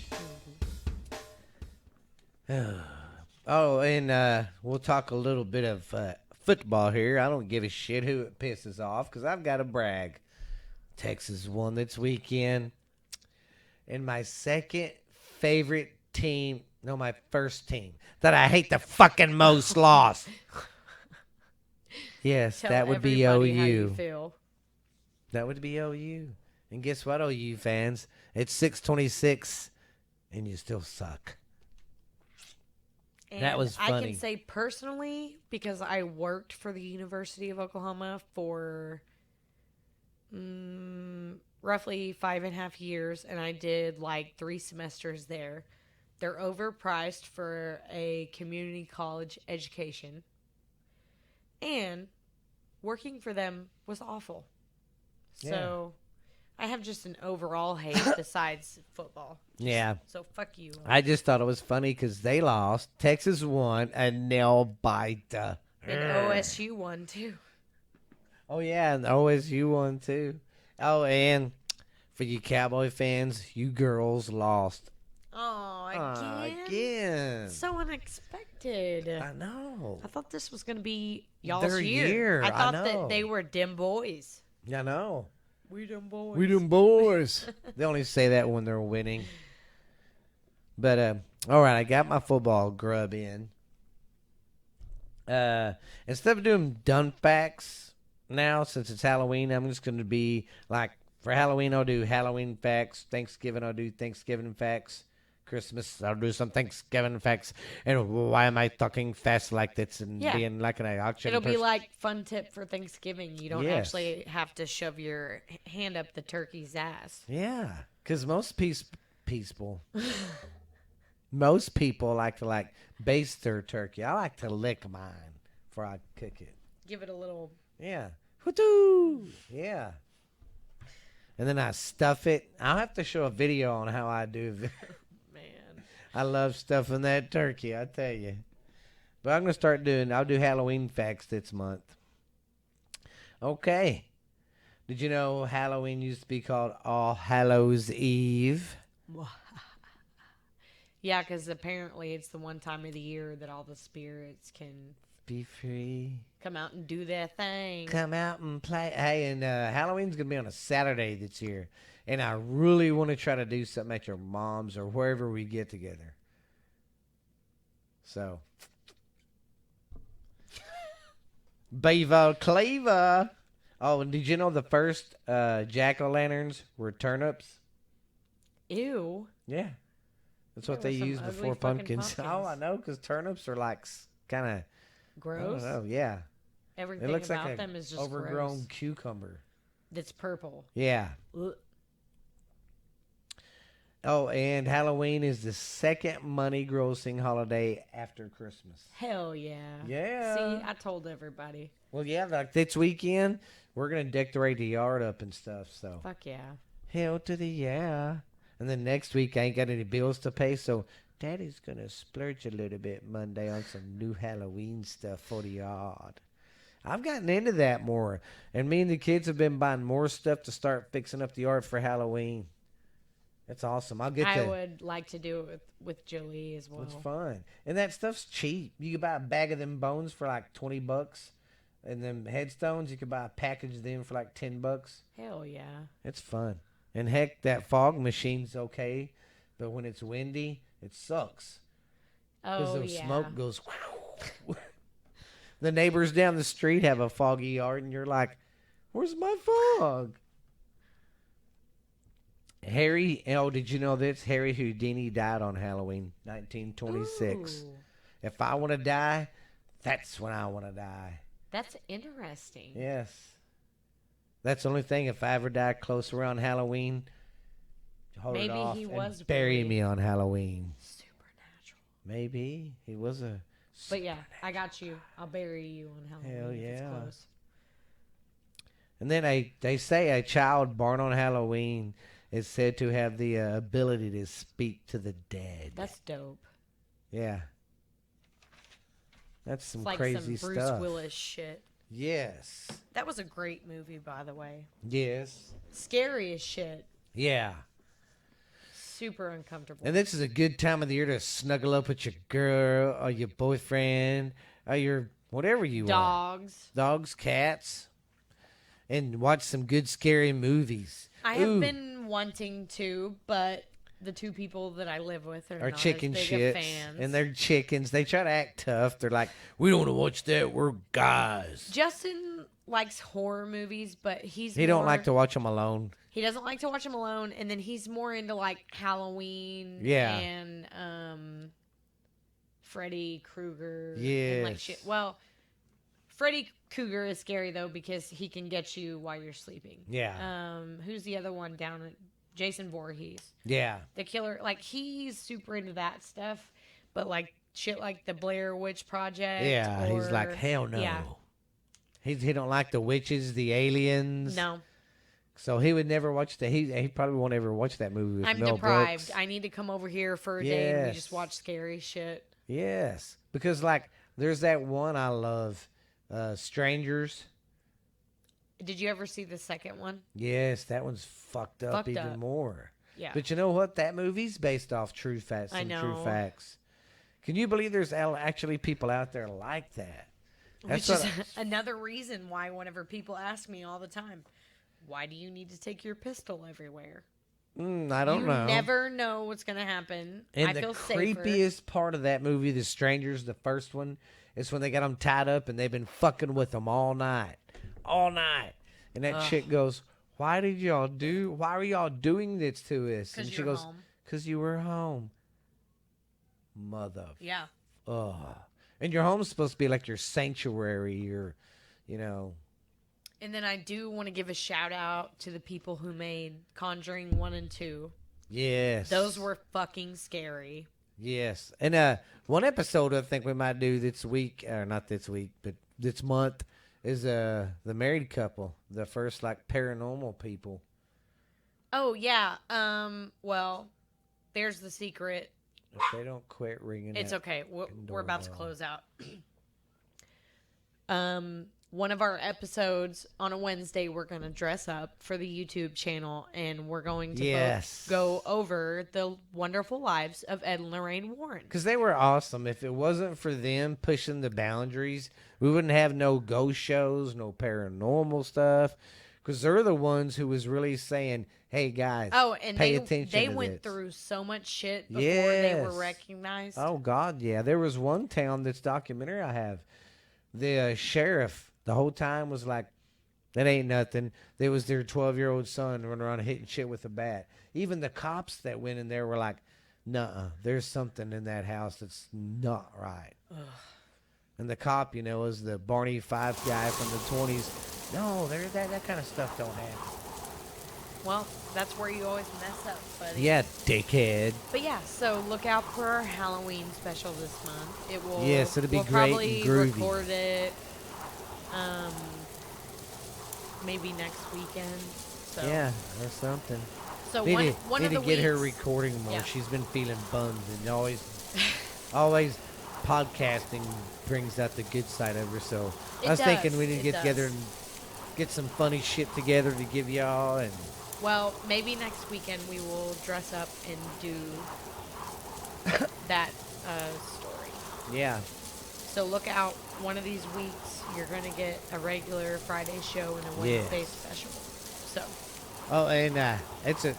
Oh, and we'll talk a little bit of football here. I don't give a shit who it pisses off because I've got to brag. Texas won this weekend. And my second favorite team, no, my first team that I hate the fucking most lost. Yes, Tell that would be everybody how you OU. feel. That would be OU. And guess what, OU fans? It's 6:26, and you still suck. And That was I funny. can say personally, because I worked for the University of Oklahoma for roughly 5.5 years, and I did like 3 semesters there. They're overpriced for a community college education. And working for them was awful. So I have just an overall hate besides football. Yeah. So fuck you. I just thought it was funny because they lost. Texas won a nail biter. And OSU won too. Oh yeah, and the OSU one too. Oh, and for you Cowboy fans, you girls lost. Oh, again? Again. So unexpected. I know. I thought this was gonna be y'all's Their year, I I thought know. that they were dim boys. I know. We dim boys. We them boys. They only say that when they're winning. But all right, I got my football grub in. Instead of doing done facts now, since it's Halloween, I'm just going to be like, for Halloween, I'll do Halloween facts. Thanksgiving, I'll do Thanksgiving facts. Christmas, I'll do some Thanksgiving facts. And why am I talking fast like this and Yeah. being like an auction It'll be person? like fun tip for Thanksgiving. You don't Yes. actually have to shove your hand up the turkey's ass. Yeah, because most most people like to baste their turkey. I like to lick mine before I cook it. Give it a little. Yeah. Hoo-doo! Yeah. And then I stuff it. I'll have to show a video on how I do it. Man. I love stuffing that turkey, I tell you. But I'm going to I'll do Halloween facts this month. Okay. Did you know Halloween used to be called All Hallows Eve? Yeah, because apparently it's the one time of the year that all the spirits can Be free. come out and do their thing. Come out and play. Hey, and Halloween's going to be on a Saturday this year. And I really want to try to do something at your mom's or wherever we get together. So. Beaver Cleaver. Oh, and did you know the first jack-o'-lanterns were turnips? Ew. Yeah. That's what There they were some used ugly before fucking pumpkins. Oh, pumpkins. I know, because turnips are like kind of, I Gross. don't know, yeah. Everything It looks about like them an is just overgrown gross. cucumber. That's purple. Yeah. Ugh. Oh, and Halloween is the second money-grossing holiday after Christmas. Hell yeah. Yeah. See, I told everybody. Well, yeah, like this weekend, we're going to decorate the yard up and stuff, so. Fuck yeah. Hell to the yeah. And then next week, I ain't got any bills to pay, so Daddy's going to splurge a little bit Monday on some new Halloween stuff for the yard. I've gotten into that more, and me and the kids have been buying more stuff to start fixing up the yard for Halloween. That's awesome. I'll get I to. would like to do it with Joey as well. It's fun. And that stuff's cheap. You can buy a bag of them bones for like $20. And them headstones, you can buy a package of them for like $10. Hell yeah. It's fun. And heck, that fog machine's okay. But when it's windy, it sucks. Because Oh the yeah. smoke goes. The neighbors down the street have a foggy yard, and you're like, where's my fog? Did you know this? Harry Houdini died on Halloween, 1926. Ooh, If I want to die, that's when I want to die. that's interesting. Yes. That's the only thing. If I ever die close around Halloween, hold it Maybe off he and was bury really- me on Halloween. Supernatural. Maybe he was a. But yeah, I got you. I'll bury you on Halloween. Hell if it's yeah. close. And then they say a child born on Halloween is said to have the ability to speak to the dead. That's dope. Yeah. That's some It's like crazy some Bruce stuff. Willis shit. Yes. That was a great movie, by the way. Yes. Scary as shit. Yeah. Super uncomfortable. And this is a good time of the year to snuggle up with your girl or your boyfriend or your whatever you want. Dogs. Dogs, cats, and watch some good scary movies. I have Ooh, been wanting to, but the two people that I live with are not chicken as big of shits, fans. and they're chickens. They try to act tough. They're like, we don't want to watch that. We're guys. Justin likes horror movies, but He don't like to watch them alone. He doesn't like to watch them alone, and then he's more into like Halloween Yeah. and Freddy Krueger. And, like Yes. shit. Well, Freddy Krueger is scary though because he can get you while you're sleeping. Yeah. Who's the other one down at Jason Voorhees? Yeah. The killer, like he's super into that stuff, but like shit like the Blair Witch Project. Yeah. He's or- like, hell no. Yeah. He don't like the witches, the aliens. No, So he would never watch that. He probably won't ever watch that movie with I'm Mel deprived. Brooks. I need to come over here for a day and we Yes. just watch scary shit. Yes, because like there's that one I love, Strangers. Did you ever see the second one? Yes, that one's fucked up Fucked even up. more. Yeah. But you know what? That movie's based off true facts. I Some true know. facts. Can you believe there's actually people out there like that? Which is another reason why whenever people ask me all the time, why do you need to take your pistol everywhere? I don't know. You never know what's going to happen. And I the feel safer. creepiest part of that movie, The Strangers, the first one, is when they got them tied up and they've been fucking with them all night. All night. And that chick goes, why were y'all doing this to us? And 'Cause she you're goes, home. because you were home. Mother. Yeah. Ugh. And your home's supposed to be like your sanctuary or, you know. And then I do want to give a shout out to the people who made Conjuring 1 and 2. Yes. Those were fucking scary. Yes. And one episode I think we might do this week, or not this week, but this month, is the married couple, the first like paranormal people. Oh, yeah. Well, there's the secret. If they don't quit ringing, It's that okay. fucking We're about to doorbell. close out. One of our episodes on a Wednesday, we're going to dress up for the YouTube channel, and we're going to Yes. go over the wonderful lives of Ed and Lorraine Warren. Because they were awesome. If it wasn't for them pushing the boundaries, we wouldn't have no ghost shows, no paranormal stuff. Because they're the ones who was really saying, hey, guys, Oh, and pay they attention to went this. through so much shit before they were Yes. recognized. Oh, God, yeah. There was one town, this documentary I have, the sheriff the whole time was like, that ain't nothing. There was their 12-year-old son running around hitting shit with a bat. Even the cops that went in there were like, nuh-uh, there's something in that house that's not right. And the cop, you know, was the Barney Fife guy from the 20s. No, that kind of stuff don't happen. Well, that's where you always mess up, buddy. Yeah, dickhead. But yeah, so look out for our Halloween special this month. It will. Yes, it'll be we'll great and probably groovy. record it. Maybe next weekend. So, Yeah, or something. So Need one to of the get her weeks- recording more. Yeah. She's been feeling bummed and always podcasting brings out the good side of her. So It I was thinking does, we need to it get does. together and get some funny shit together to give y'all. And Well, maybe next weekend we will dress up and do that story. yeah, So look out. One of these weeks, you're gonna get a regular Friday show and a Wednesday Yes. special. So oh, and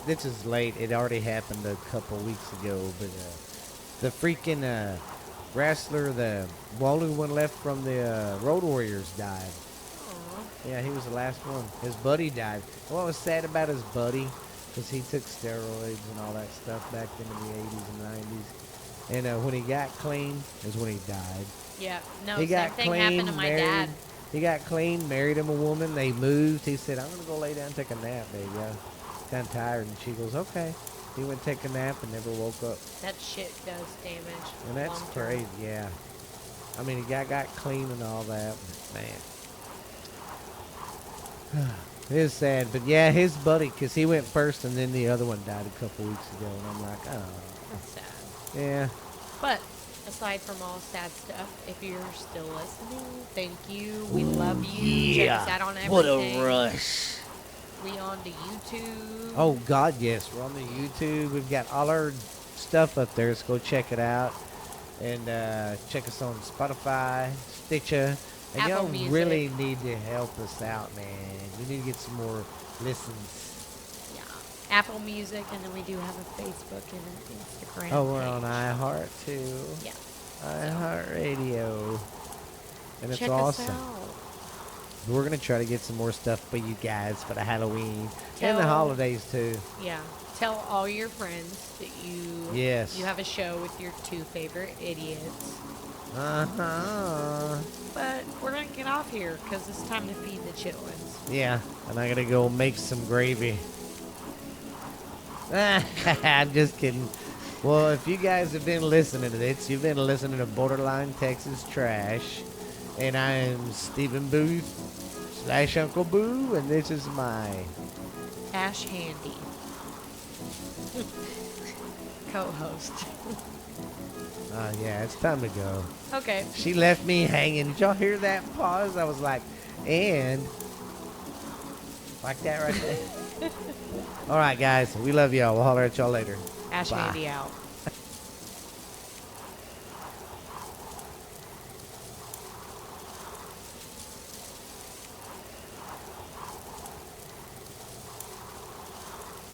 this is late. It already happened a couple weeks ago, but the freaking wrestler, the only one left from the Road Warriors died. aw. Yeah, he was the last one. His buddy died. What was sad about his buddy, because he took steroids and all that stuff back in the 80s and 90s. And when he got clean is when he died. Yeah, no, He same got thing clean, happened to my married. dad. He got clean, married him a woman. They moved. He said, I'm going to go lay down and take a nap, baby. I'm kind of tired. And she goes, okay. He went to take a nap and never woke up. That shit does damage. And that's long-term. crazy, yeah. I mean, he got clean and all that. But man. It is sad. But yeah, his buddy, because he went first and then the other one died a couple weeks ago. And I'm like, oh. That's sad. Yeah. But aside from all sad stuff, if you're still listening, thank you. We love you. Check us out on everything. What a rush. We on to YouTube. Oh, God, yes. We're on the YouTube. We've got all our stuff up there. So go check it out. And check us on Spotify, Stitcher. And Apple y'all Music. really need to help us out, man. We need to get some more listens. Yeah. Apple Music, and then we do have a Facebook and an Instagram. Oh, we're on page. iHeart, too. Yeah. iHeart Radio. And it's Check awesome. us out. We're going to try to get some more stuff for you guys for the Halloween and the Tell- holidays, too. Yeah. Tell all your friends that Yes. you have a show with your two favorite idiots. Uh-huh. But we're gonna get off here because it's time to feed the chitlins. Yeah, and I gotta go make some gravy. I'm just kidding. Well, if you guys have been listening to this, you've been listening to Borderline Texas Trash. And I am Stephen Booth / Uncle Boo, and this is my... Ash Handy. Co-host. yeah, it's time to go. Okay. She left me hanging. Did y'all hear that pause? I was like, and Like that right there. All right, guys. We love y'all. We'll holler at y'all later. Ash Bye. Andy out.